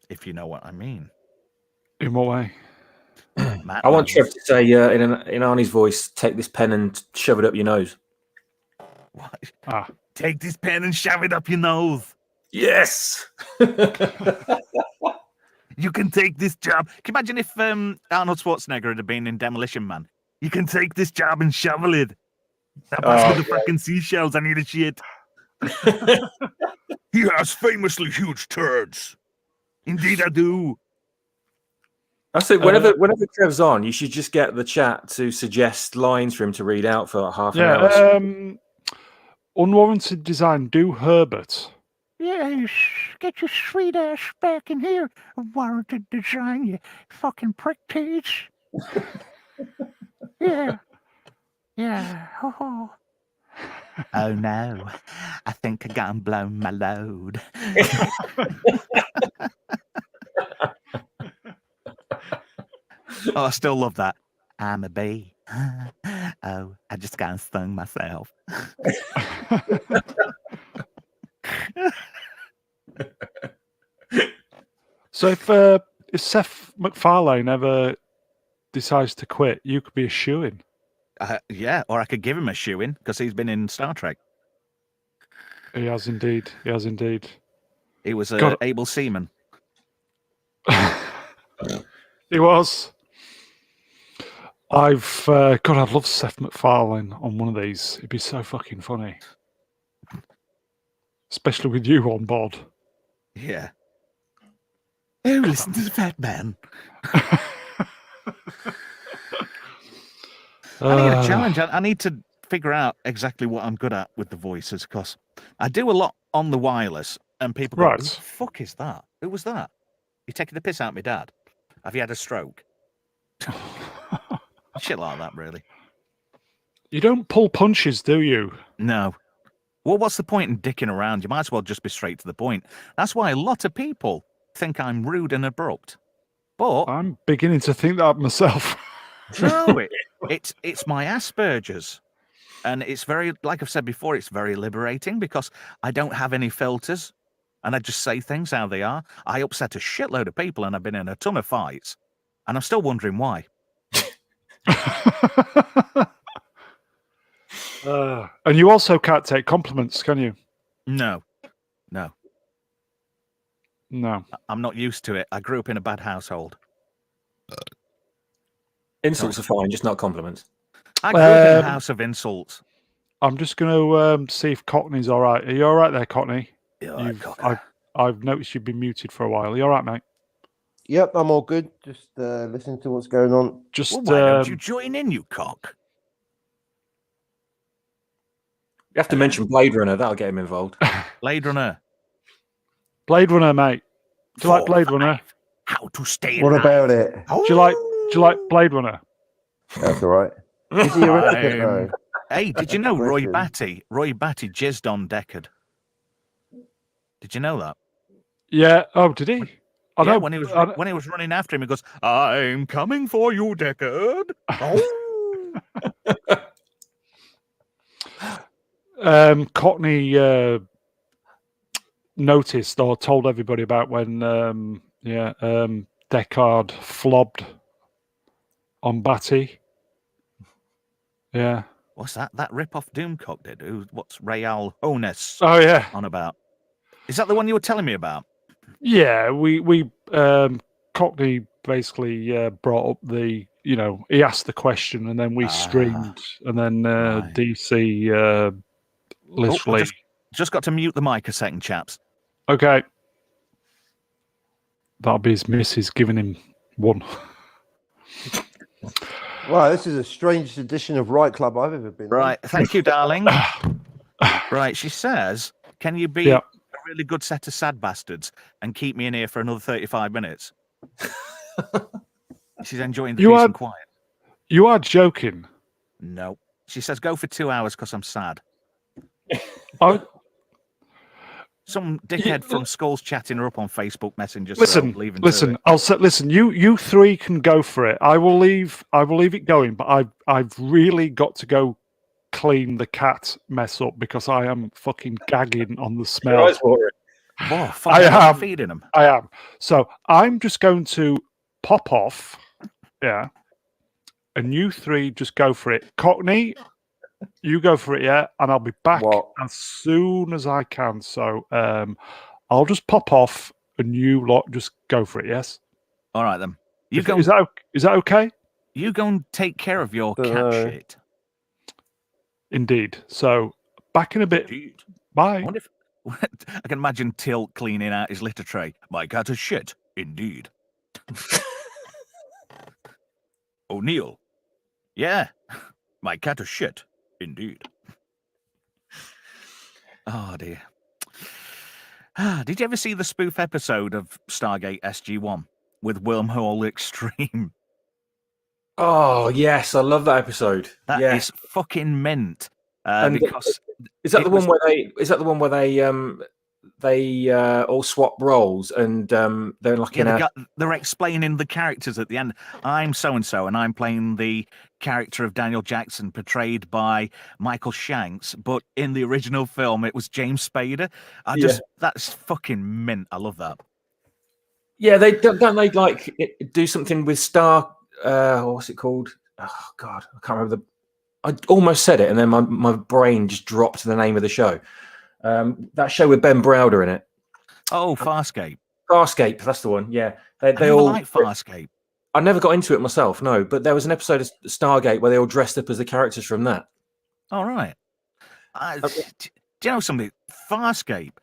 if you know what I mean. In what way? I want Trev to say in Arnie's voice, take this pen and shove it up your nose. What? Take this pen and shove it up your nose. Yes. You can take this job. Can you imagine if Arnold Schwarzenegger had been in Demolition Man? You can take this job and shovel it. That was with the fucking seashells. I need a shit. He has famously huge turds. Indeed, I do. I think whenever Trev's on, you should just get the chat to suggest lines for him to read out for half an hour. Unwarranted design. Do Herbert. Yes, get your sweet ass back in here. Unwarranted design, you fucking prick teeth. Yeah. Oh. Oh no, I think I got blown my load. Oh, I still love that. I'm a bee. Oh, I just got stung myself. So if Seth MacFarlane ever decides to quit, you could be a shoo-in. Yeah, or I could give him a shoe-in because he's been in Star Trek. He has indeed. He was an able seaman. He was. I'd love Seth MacFarlane on one of these. It'd be so fucking funny. Especially with you on board. Yeah. Oh, listen to the fat man. I need a challenge. I need to figure out exactly what I'm good at with the voices because I do a lot on the wireless and people go, Who the fuck is that? Who was that? You taking the piss out of me, Dad? Have you had a stroke? Shit like that, really. You don't pull punches, do you? No. Well, what's the point in dicking around? You might as well just be straight to the point. That's why a lot of people think I'm rude and abrupt. But I'm beginning to think that myself. No, it's my Asperger's. And it's very, like I've said before, it's very liberating because I don't have any filters and I just say things how they are. I upset a shitload of people and I've been in a ton of fights and I'm still wondering why. And you also can't take compliments, can you? No. I'm not used to it. I grew up in a bad household. Insults are fine, just not compliments. I grew up in a house of insults. I'm just going to see if Cockney's all right. Are you all right there, Cockney? Yeah, I've noticed you've been muted for a while. Are you all right, mate? Yep, I'm all good. Just listening to what's going on. Just why don't you join in, you cock? You have to mention Blade Runner. That'll get him involved. Blade Runner, mate. Do you like Blade Runner? How to stay What alive. about it? Do you like Blade Runner? That's all right. Is he a replicant, though? Hey, did you know Roy Batty jizzed on Deckard? Did you know that? Yeah. Oh, did he? I Yeah, know. when he was running after him, he goes, "I'm coming for you, Deckard." Oh. Cockney noticed or told everybody about when Deckard flobbed on Batty. Yeah. What's that? That rip-off Doomcock did? What's Real Honest Oh yeah. on about? Is that the one you were telling me about? Yeah, we Cockney basically brought up the, he asked the question and then we streamed and then right. DC literally. Just got to mute the mic a second, chaps. Okay. That'll be his missus giving him one. Wow, this is the strangest edition of Right Club I've ever been. Right, thank you, darling. Right, she says, "Can you be a really good set of sad bastards and keep me in here for another 35 minutes?" She's enjoying the peace and quiet. You are joking. No. She says, "Go for 2 hours because I'm sad." Some dickhead from Skulls chatting her up on Facebook Messenger. Listen. I'll say, listen. You three can go for it. I will leave it going, but I've really got to go clean the cat mess up because I am fucking gagging on the smell. I am feeding them. I am. So I'm just going to pop off. Yeah. And you three just go for it. Cockney, you go for it, yeah, and I'll be back as soon as I can. So I'll just pop off and you lot just go for it, yes? All right then. Is that okay? You go and take care of your cat shit. Indeed. So back in a bit. Indeed. Bye. I can imagine Tilt cleaning out his litter tray. My cat is shit. Indeed. O'Neill. Yeah. My cat is shit. Indeed. Oh, dear. Did you ever see the spoof episode of Stargate SG-1 with Wormhole Extreme? Oh, yes. I love that episode. That is fucking mint. Because is that the one where they all swap roles and they're like they're explaining the characters at the end. I'm so and so, and I'm playing the character of Daniel Jackson, portrayed by Michael Shanks. But in the original film, it was James Spader. That's fucking mint. I love that. Yeah, they like do something with Star. What's it called? Oh God, I can't remember I almost said it, and then my brain just dropped to the name of the show. That show with Ben Browder in it. Oh, Farscape. Farscape, that's the one. Yeah, they all like Farscape. I never got into it myself, no. But there was an episode of Stargate where they all dressed up as the characters from that. All right. Do you know something? Farscape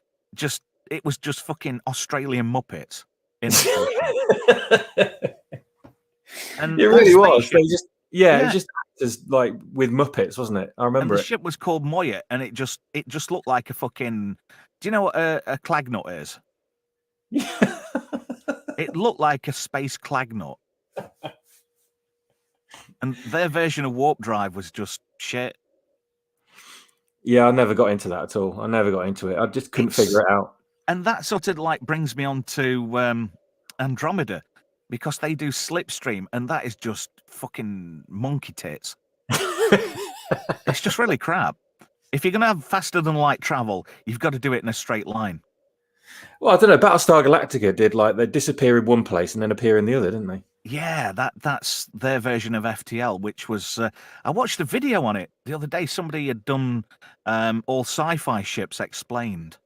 it was just fucking Australian Muppets. And it really was. It was just actors like with Muppets, wasn't it? I remember the ship was called Moya, and it just looked like a fucking. Do you know what a clagnut is? It looked like a space clagnut, and their version of Warp Drive was just shit. Yeah, I never got into that at all. I never got into it. I just couldn't figure it out. And that sort of like brings me on to Andromeda. Because they do Slipstream, and that is just fucking monkey tits. It's just really crap. If you're going to have faster than light travel, you've got to do it in a straight line. Well, I don't know. Battlestar Galactica did they disappear in one place and then appear in the other, didn't they? Yeah, that's their version of FTL, which was. I watched a video on it the other day. Somebody had done all sci-fi ships explained,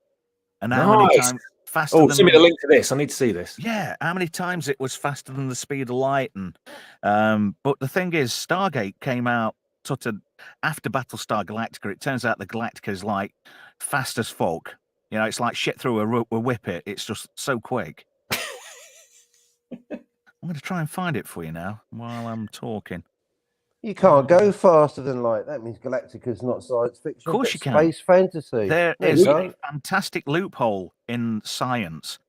and how many times. Send me the link to this. I need to see this. Yeah, how many times it was faster than the speed of light, and but the thing is, Stargate came out sort of after Battlestar Galactica. It turns out the Galactica is like fast as fuck. You know, it's like shit through a whippet. It's just so quick. I'm going to try and find it for you now while I'm talking. You can't go faster than light. That means Galactica's not science fiction. Of course you can. Space fantasy. There is a fantastic loophole in science,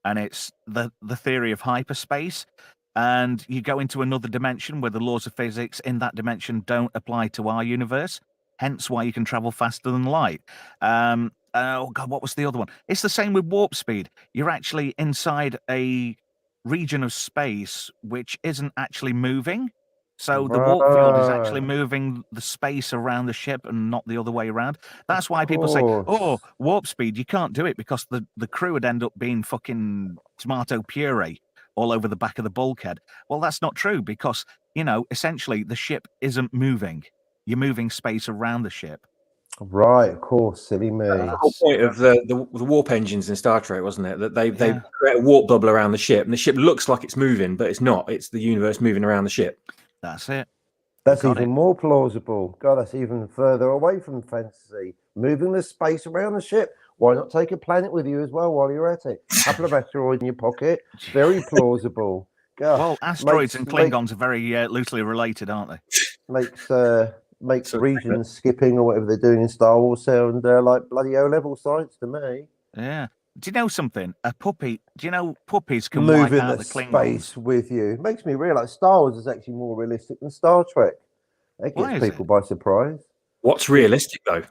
and it's the theory of hyperspace. And you go into another dimension where the laws of physics in that dimension don't apply to our universe. Hence why you can travel faster than light. And oh God, what was the other one? It's the same with warp speed. You're actually inside a region of space which isn't actually moving. So the warp field is actually Right. moving the space around the ship and not the other way around. That's why Of people say, "Oh, course. warp speed, you can't do it because the crew would end up being fucking tomato puree all over the back of the bulkhead." Well, that's not true because, essentially the ship isn't moving. You're moving space around the ship. Right, of course, silly me. That's the whole point of the warp engines in Star Trek, wasn't it? That they Yeah. create a warp bubble around the ship, and the ship looks like it's moving, but it's not. It's the universe moving around the ship. That's it. That's Got even it. more plausible. God, that's even further away from fantasy. Moving the space around the ship. Why not take a planet with you as well while you're at it? A couple of asteroids in your pocket. Very plausible. God, Well, asteroids and Klingons are very loosely related, aren't they? makes region skipping or whatever they're doing in Star Wars sound like bloody O-level science to me. Yeah. Do you know something? A puppy. Do you know puppies can Move wipe in out the the Klingons? space with you. It makes me realise Star Wars is actually more realistic than Star Trek. That Why gets is people by surprise. What's realistic though?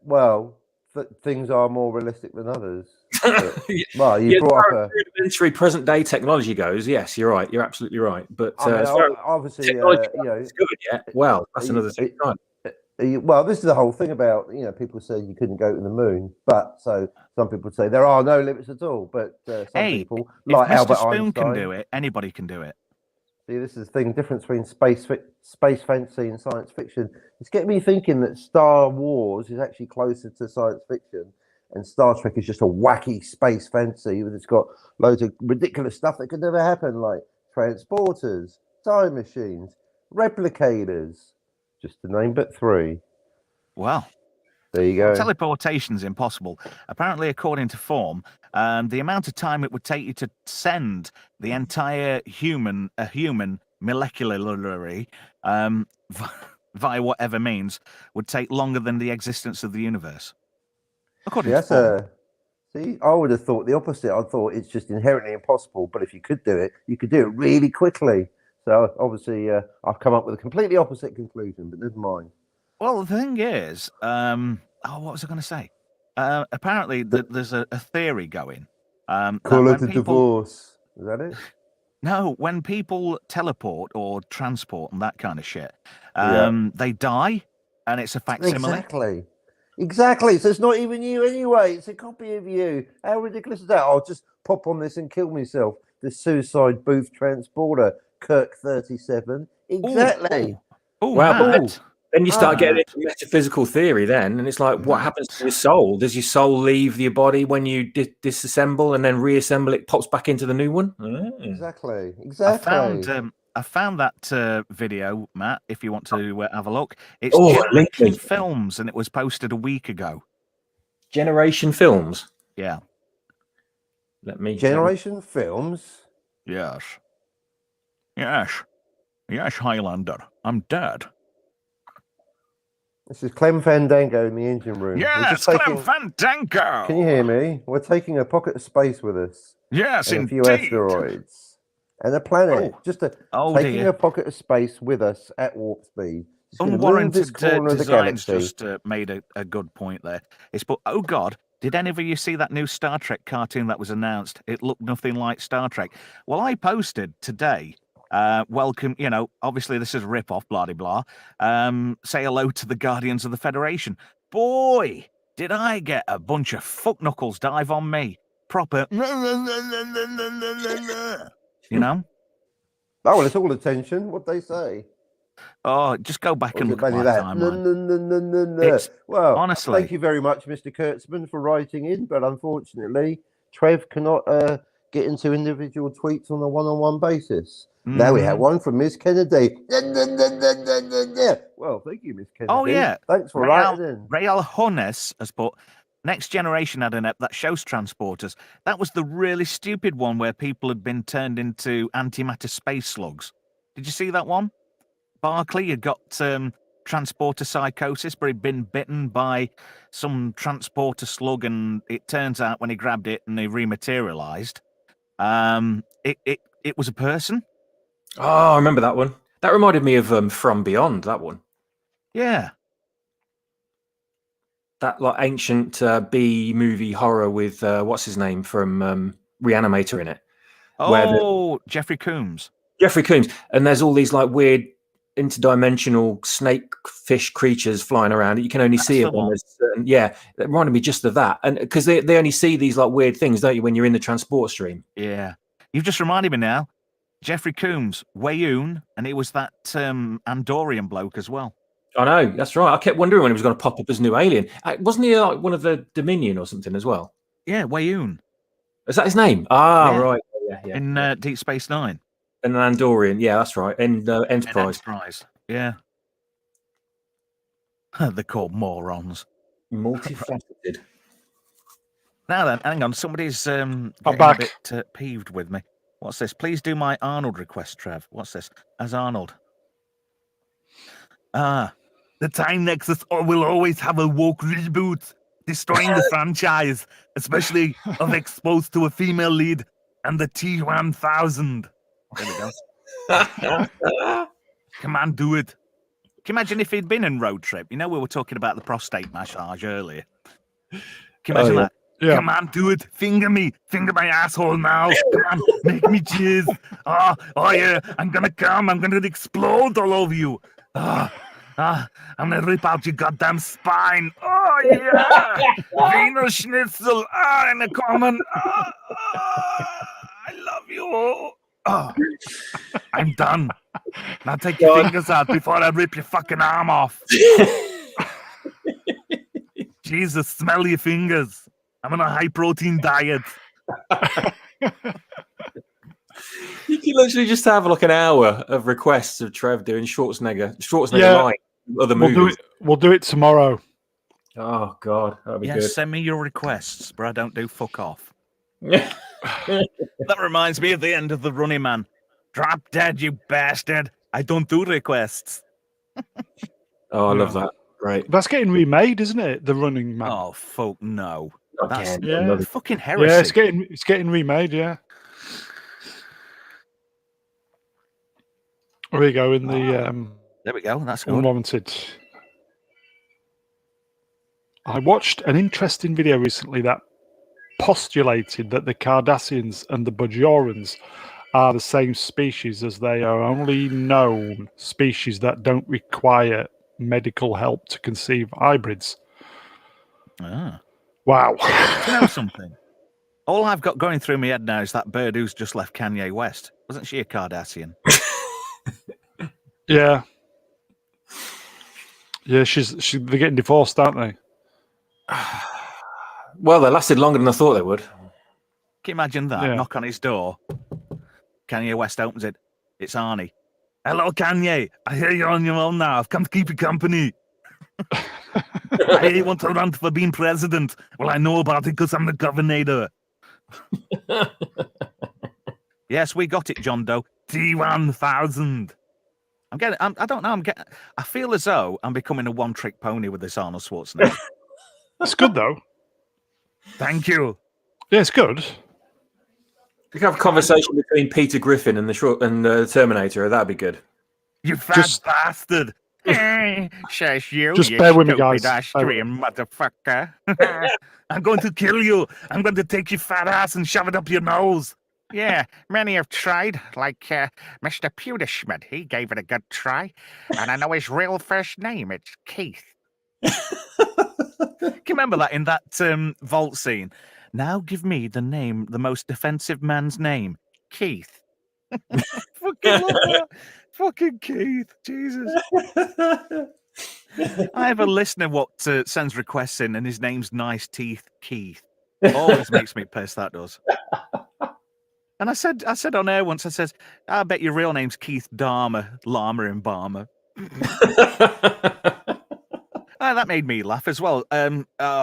Well, things are more realistic than others. But, well, you Yeah, brought up as far as rudimentary present day technology goes, yes, you're right. You're absolutely right. But I mean, as far as obviously, technology you know, discovered yet, well, that's another thing. well, this is the whole thing about people say you couldn't go to the moon, but so some people say there are no limits at all. But some people, like if Mr. Albert Spoon Einstein, can do it, anybody can do it. See, this is the thing, difference between space fantasy and science fiction. It's getting me thinking that Star Wars is actually closer to science fiction, and Star Trek is just a wacky space fantasy that it's got loads of ridiculous stuff that could never happen, like transporters, time machines, replicators, just to name but three. Well, there you go. Teleportation's impossible. Apparently, according to Form, the amount of time it would take you to send the entire human molecularly via whatever means would take longer than the existence of the universe. According to Form. See, I would have thought the opposite. I thought it's just inherently impossible, but if you could do it, you could do it really quickly. So obviously, I've come up with a completely opposite conclusion, but never mind. Well, the thing is, what was I going to say? Apparently, there's a theory going. Call it a divorce. Is that it? No, when people teleport or transport and that kind of shit, Yeah. they die, and it's a facsimile. Exactly. So it's not even you anyway. It's a copy of you. How ridiculous is that? I'll just pop on this and kill myself. The suicide booth transporter, Kirk 37. Exactly. Oh, wow. Then you start getting into metaphysical theory then, and it's like, what happens to your soul? Does your soul leave your body when you disassemble and then reassemble it, pops back into the new one? Exactly. I found that video, Matt, if you want to have a look. It's Generation Films, and it was posted a week ago. Generation Films? Yeah. Generation Films? Yes. Yes, Highlander. I'm dead. This is Clem Fandango in the engine room. Yes, Clem Fandango! Can you hear me? We're taking a pocket of space with us. Yes, and indeed. A few asteroids. And a planet. Taking a pocket of space with us at warp speed. Unwarranted designs just made a good point there. Oh God, did any of you see that new Star Trek cartoon that was announced? It looked nothing like Star Trek. Well, I posted today... welcome, obviously this is a rip-off, blah-de-blah. Say hello to the Guardians of the Federation. Boy, did I get a bunch of fuck knuckles dive on me. Proper, Oh, well, it's all attention. What they say. Oh, just go back and look at my timeline. No. Well, honestly, thank you very much, Mr. Kurtzman, for writing in, but unfortunately, Trev cannot get into individual tweets on a one-on-one basis. Now we have one from Miss Kennedy. Well, thank you, Miss Kennedy. Oh, yeah. Thanks for writing in. Rael Hunnes has put, Next Generation had an app that shows transporters. That was the really stupid one where people had been turned into antimatter space slugs. Did you see that one? Barclay had got transporter psychosis, but he'd been bitten by some transporter slug, and it turns out when he grabbed it and he rematerialized, it was a person. Oh, I remember that one. That reminded me of From Beyond, that one. Yeah. that like ancient B movie horror with what's his name from Reanimator in it. Oh, Jeffrey Combs. Jeffrey Combs, and there's all these like weird interdimensional snake fish creatures flying around. You can only see them when there's certain, it reminded me just of that. And because they only see these like weird things, don't you, when you're in the transport stream? Yeah. You've just reminded me now. Jeffrey Combs, Wayoon, and it was that Andorian bloke as well. I know, that's right. I kept wondering when he was going to pop up as new alien. Wasn't he like one of the Dominion or something as well? Yeah, Wayoon. Is that his name? Ah, Yeah. right. Yeah. In Deep Space Nine. And an Andorian, yeah, that's right. And Enterprise. Yeah. They're called morons. Multifaceted. Now then, hang on. Somebody's getting back. a bit peeved with me. What's this? Please do my Arnold request, Trev. What's this? As Arnold. The Time Nexus will always have a woke reboot, destroying the franchise, especially of Exposed to a Female Lead and the T-1000. There we go. Come on, do it. Can you imagine if he'd been in Road Trip? You know, we were talking about the prostate massage earlier. Can you imagine that? Yeah. Come on, do it. Finger me. Finger my asshole now. Come on, make me jizz. Oh yeah, I'm gonna come. I'm gonna explode all over you. I'm gonna rip out your goddamn spine. Oh yeah. Wiener Schnitzel. In a common. I love you. I'm done. Now take your fingers out before I rip your fucking arm off. Jesus, smell your fingers. I'm on a high protein diet. You can literally just have like an hour of requests of Trev doing Schwarzenegger like other movies. We'll do it tomorrow. Oh God, that'd be good. Send me your requests, but I don't do fuck off. That reminds me of the end of The Running Man. Drop dead, you bastard. I don't do requests. Oh, I love that. Right. That's getting remade, isn't it? The Running Man. Oh, fuck no. Again, That's fucking heresy. Yeah, it's getting remade, yeah. There we go, in the there we go, that's good. Unwarranted. I watched an interesting video recently that postulated that the Cardassians and the Bajorans are the same species, as they are only known species that don't require medical help to conceive hybrids. Wow. You know something? All I've got going through my head now is that bird who's just left Kanye West. Wasn't she a Cardassian? Yeah. Yeah, they're getting divorced, aren't they? Well, they lasted longer than I thought they would. Can you imagine that? Yeah. Knock on his door. Kanye West opens it. It's Arnie. Hello, Kanye. I hear you're on your own now. I've come to keep you company. I hear you want to run for being president. Well, I know about it because I'm the governor. Yes, we got it, John Doe. T-1000. I don't know. I feel as though I'm becoming a one-trick pony with this Arnold Schwarzenegger. It's good, though. Thank you. Yeah, it's good. You can have a conversation between Peter Griffin and the Terminator. That'd be good. You fat bastard. Says you. Just bear with me, guys. Stream, motherfucker. I'm going to kill you. I'm going to take your fat ass and shove it up your nose. Yeah, many have tried, like Mr. Pewterschmidt. He gave it a good try. And I know his real first name. It's Keith. Can you remember that in that vault scene? Now give me the most defensive man's name. Keith. Fucking love that. Fucking Keith. Jesus. I have a listener what sends requests in, and his name's Nice Teeth Keith. Always makes me piss, that does. And I said on air once, I said, I bet your real name's Keith Dharma, Llama Embalmer. That made me laugh as well.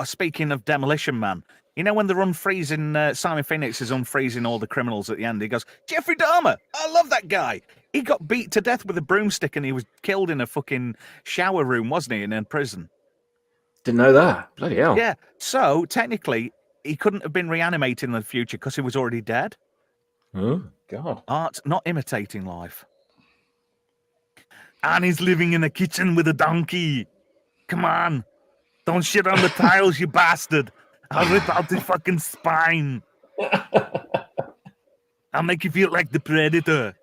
Speaking of Demolition Man, you know when they're unfreezing, Simon Phoenix is unfreezing all the criminals at the end, he goes, Jeffrey Dahmer, I love that guy. He got beat to death with a broomstick and he was killed in a fucking shower room, wasn't he, in a prison? Didn't know that. Bloody hell. Yeah, so technically, he couldn't have been reanimated in the future because he was already dead. Oh, God. Art not imitating life. And he's living in a kitchen with a donkey. Come on. Don't shit on the tiles, you bastard. I'll rip out his fucking spine. I'll make you feel like the Predator.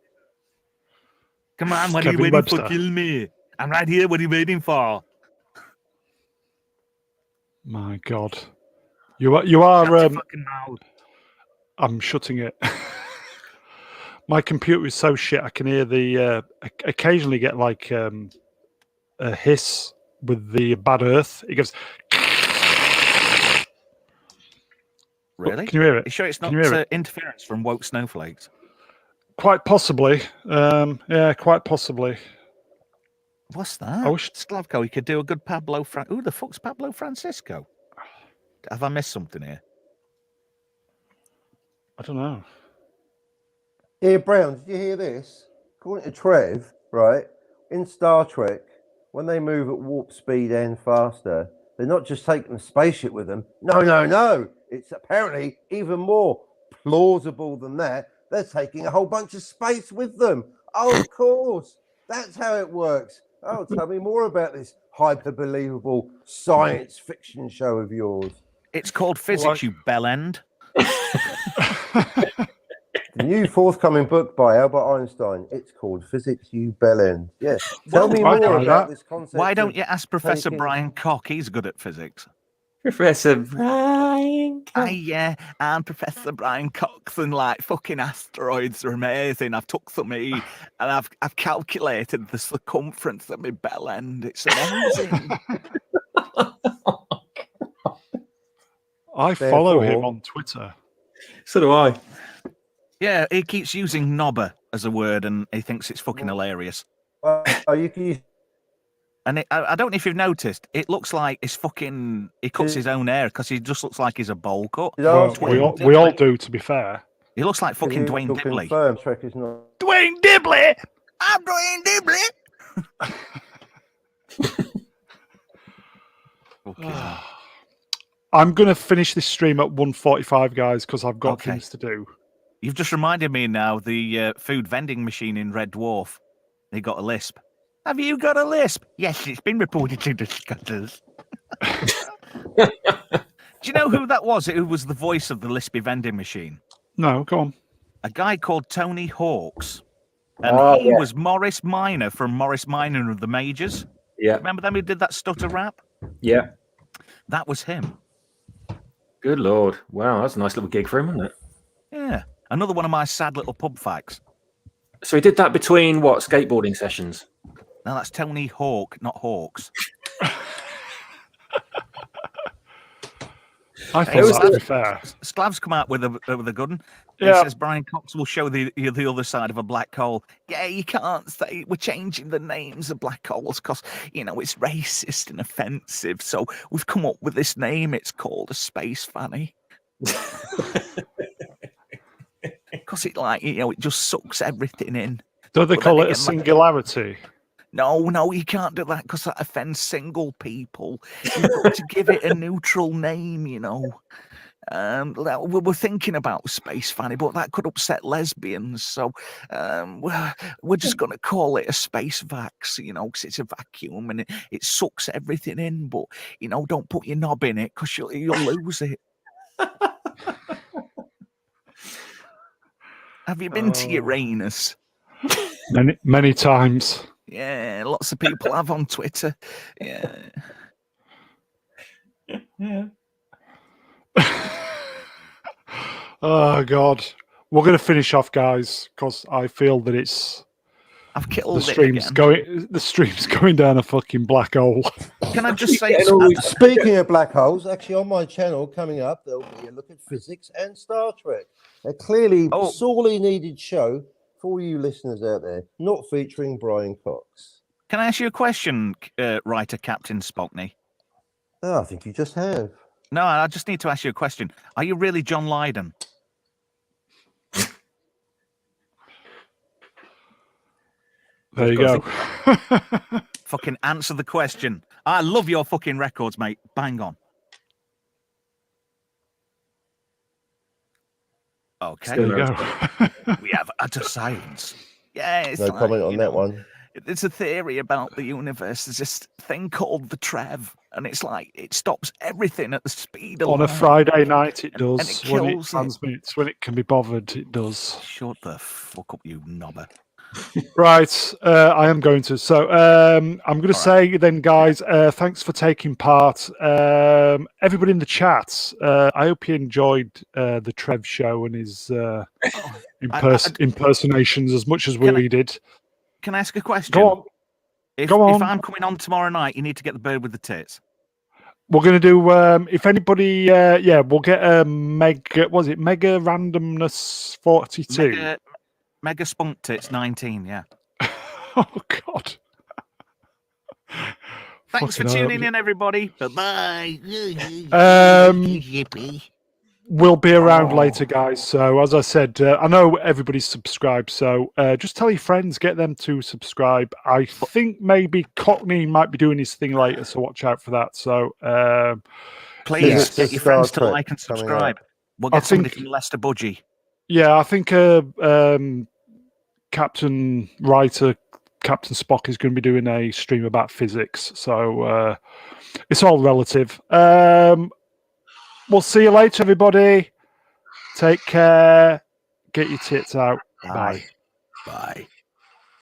Come on, what are you Kevin waiting for? Webster. Kill me. I'm right here. What are you waiting for? My God. You are. Shut your fucking mouth. I'm shutting it. My computer is so shit. I can hear the. Occasionally get like a hiss with the bad earth. It goes. Really? Can you hear it? Are you sure it's Can not you hear it? interference from woke snowflakes? Quite possibly. Yeah, quite possibly. What's that? I wish. Slavko, he could do a good Pablo. Who the fuck's Pablo Francisco? Have I missed something here? I don't know. Here, Brown, did you hear this? According to Trev, right, in Star Trek, when they move at warp speed and faster, they're not just taking the spaceship with them. No. It's apparently even more plausible than that. They're taking a whole bunch of space with them. Oh, of course. That's how it works. Oh, tell me more about this hyper-believable science fiction show of yours. It's called physics, you bellend. The new forthcoming book by Albert Einstein. It's called Physics, You Bellend. Yeah. Tell me I more like about that. this concept. Why of don't you ask Professor taking- Brian Cock? He's good at physics. Professor Brian. Yeah, I'm Professor Brian Cox, and like fucking asteroids are amazing. I've took some and I've calculated the circumference of my bell end. It's amazing. I follow him Therefore- on Twitter. So do I. Yeah, he keeps using knobber as a word, and he thinks it's fucking hilarious. You can use And I don't know if you've noticed, it looks like it's fucking. He cuts his own hair because he just looks like he's a bowl cut. Did I Well, ask we you- all do, to be fair. He looks like fucking Can Dwayne you Dibley. confirm Trek is not. Dwayne Dibley! I'm Dwayne Dibley! Okay. I'm going to finish this stream at 1:45, guys, because I've got Okay. things to do. You've just reminded me now, the food vending machine in Red Dwarf, they got a lisp. Have you got a lisp? Yes, it's been reported to the scutters. Do you know who that was? Who was the voice of the lispy vending machine? No, go on. A guy called Tony Hawks. And Oh, he yeah. was Morris Minor from Morris Minor of the Majors. Yeah. Remember them who did that stutter rap? Yeah. That was him. Good Lord. Wow, that's a nice little gig for him, isn't it? Yeah. Another one of my sad little pub facts. So he did that between what, skateboarding sessions? Now that's Tony Hawk, not Hawks. I thought It was that, to be fair. Sklav's come out with a gun. He Yeah. says Brian Cox will show the other side of a black hole. Yeah, you can't say we're changing the names of black holes because, it's racist and offensive. So we've come up with this name. It's called a space fanny. Because it just sucks everything in. Do they But call then it a again, singularity? No, you can't do that because that offends single people. You've got to give it a neutral name, We're thinking about space fanny, but that could upset lesbians. So we're just going to call it a space vax, because it's a vacuum and it sucks everything in. But, don't put your knob in it because you'll lose it. Have you been to Uranus? Many times. Yeah, lots of people have on Twitter. Yeah. Oh God, we're going to finish off, guys, because I feel that I've the killed it stream's again. going down a fucking black hole. Can I just say, Speaking of black holes, actually on my channel coming up, there'll be a look at physics and Star Trek. A clearly sorely needed show for you listeners out there, not featuring Brian Cox. can I ask you a question, writer Captain Spockney? Oh, I think you just have. No, I just need to ask you a question. Are you really John Lydon? There you go. Fucking answer the question. I love your fucking records, mate. Bang on. Okay. There you go. We have utter silence. Yeah, it's No comment on that one. There's a theory about the universe. There's this thing called the Trev, and it's like it stops everything at the speed of On a light. Friday night, it And does. it When it kills it. transmits, when it can be bothered, it does. Shut the fuck up, you knobber. Right, I am going to. So I'm going to say then, guys, thanks for taking part. Everybody in the chat, I hope you enjoyed the Trev show and his impersonations as much as we did. Can I ask a question? Go on. If I'm coming on tomorrow night, you need to get the bird with the tits. We're going to do, if anybody, we'll get a mega randomness 42. Mega spunk tits 19, yeah. Oh, God. Thanks for tuning in, everybody. Bye-bye. We'll be around later, guys. So, as I said, I know everybody's subscribed. So, just tell your friends, get them to subscribe. I think maybe Cockney might be doing his thing later, so watch out for that. So, please get your friends to like and subscribe. We'll get somebody from Leicester Budgie. Yeah, I think Captain Spock is going to be doing a stream about physics. So, it's all relative. We'll see you later, everybody. Take care. Get your tits out. Bye. Bye.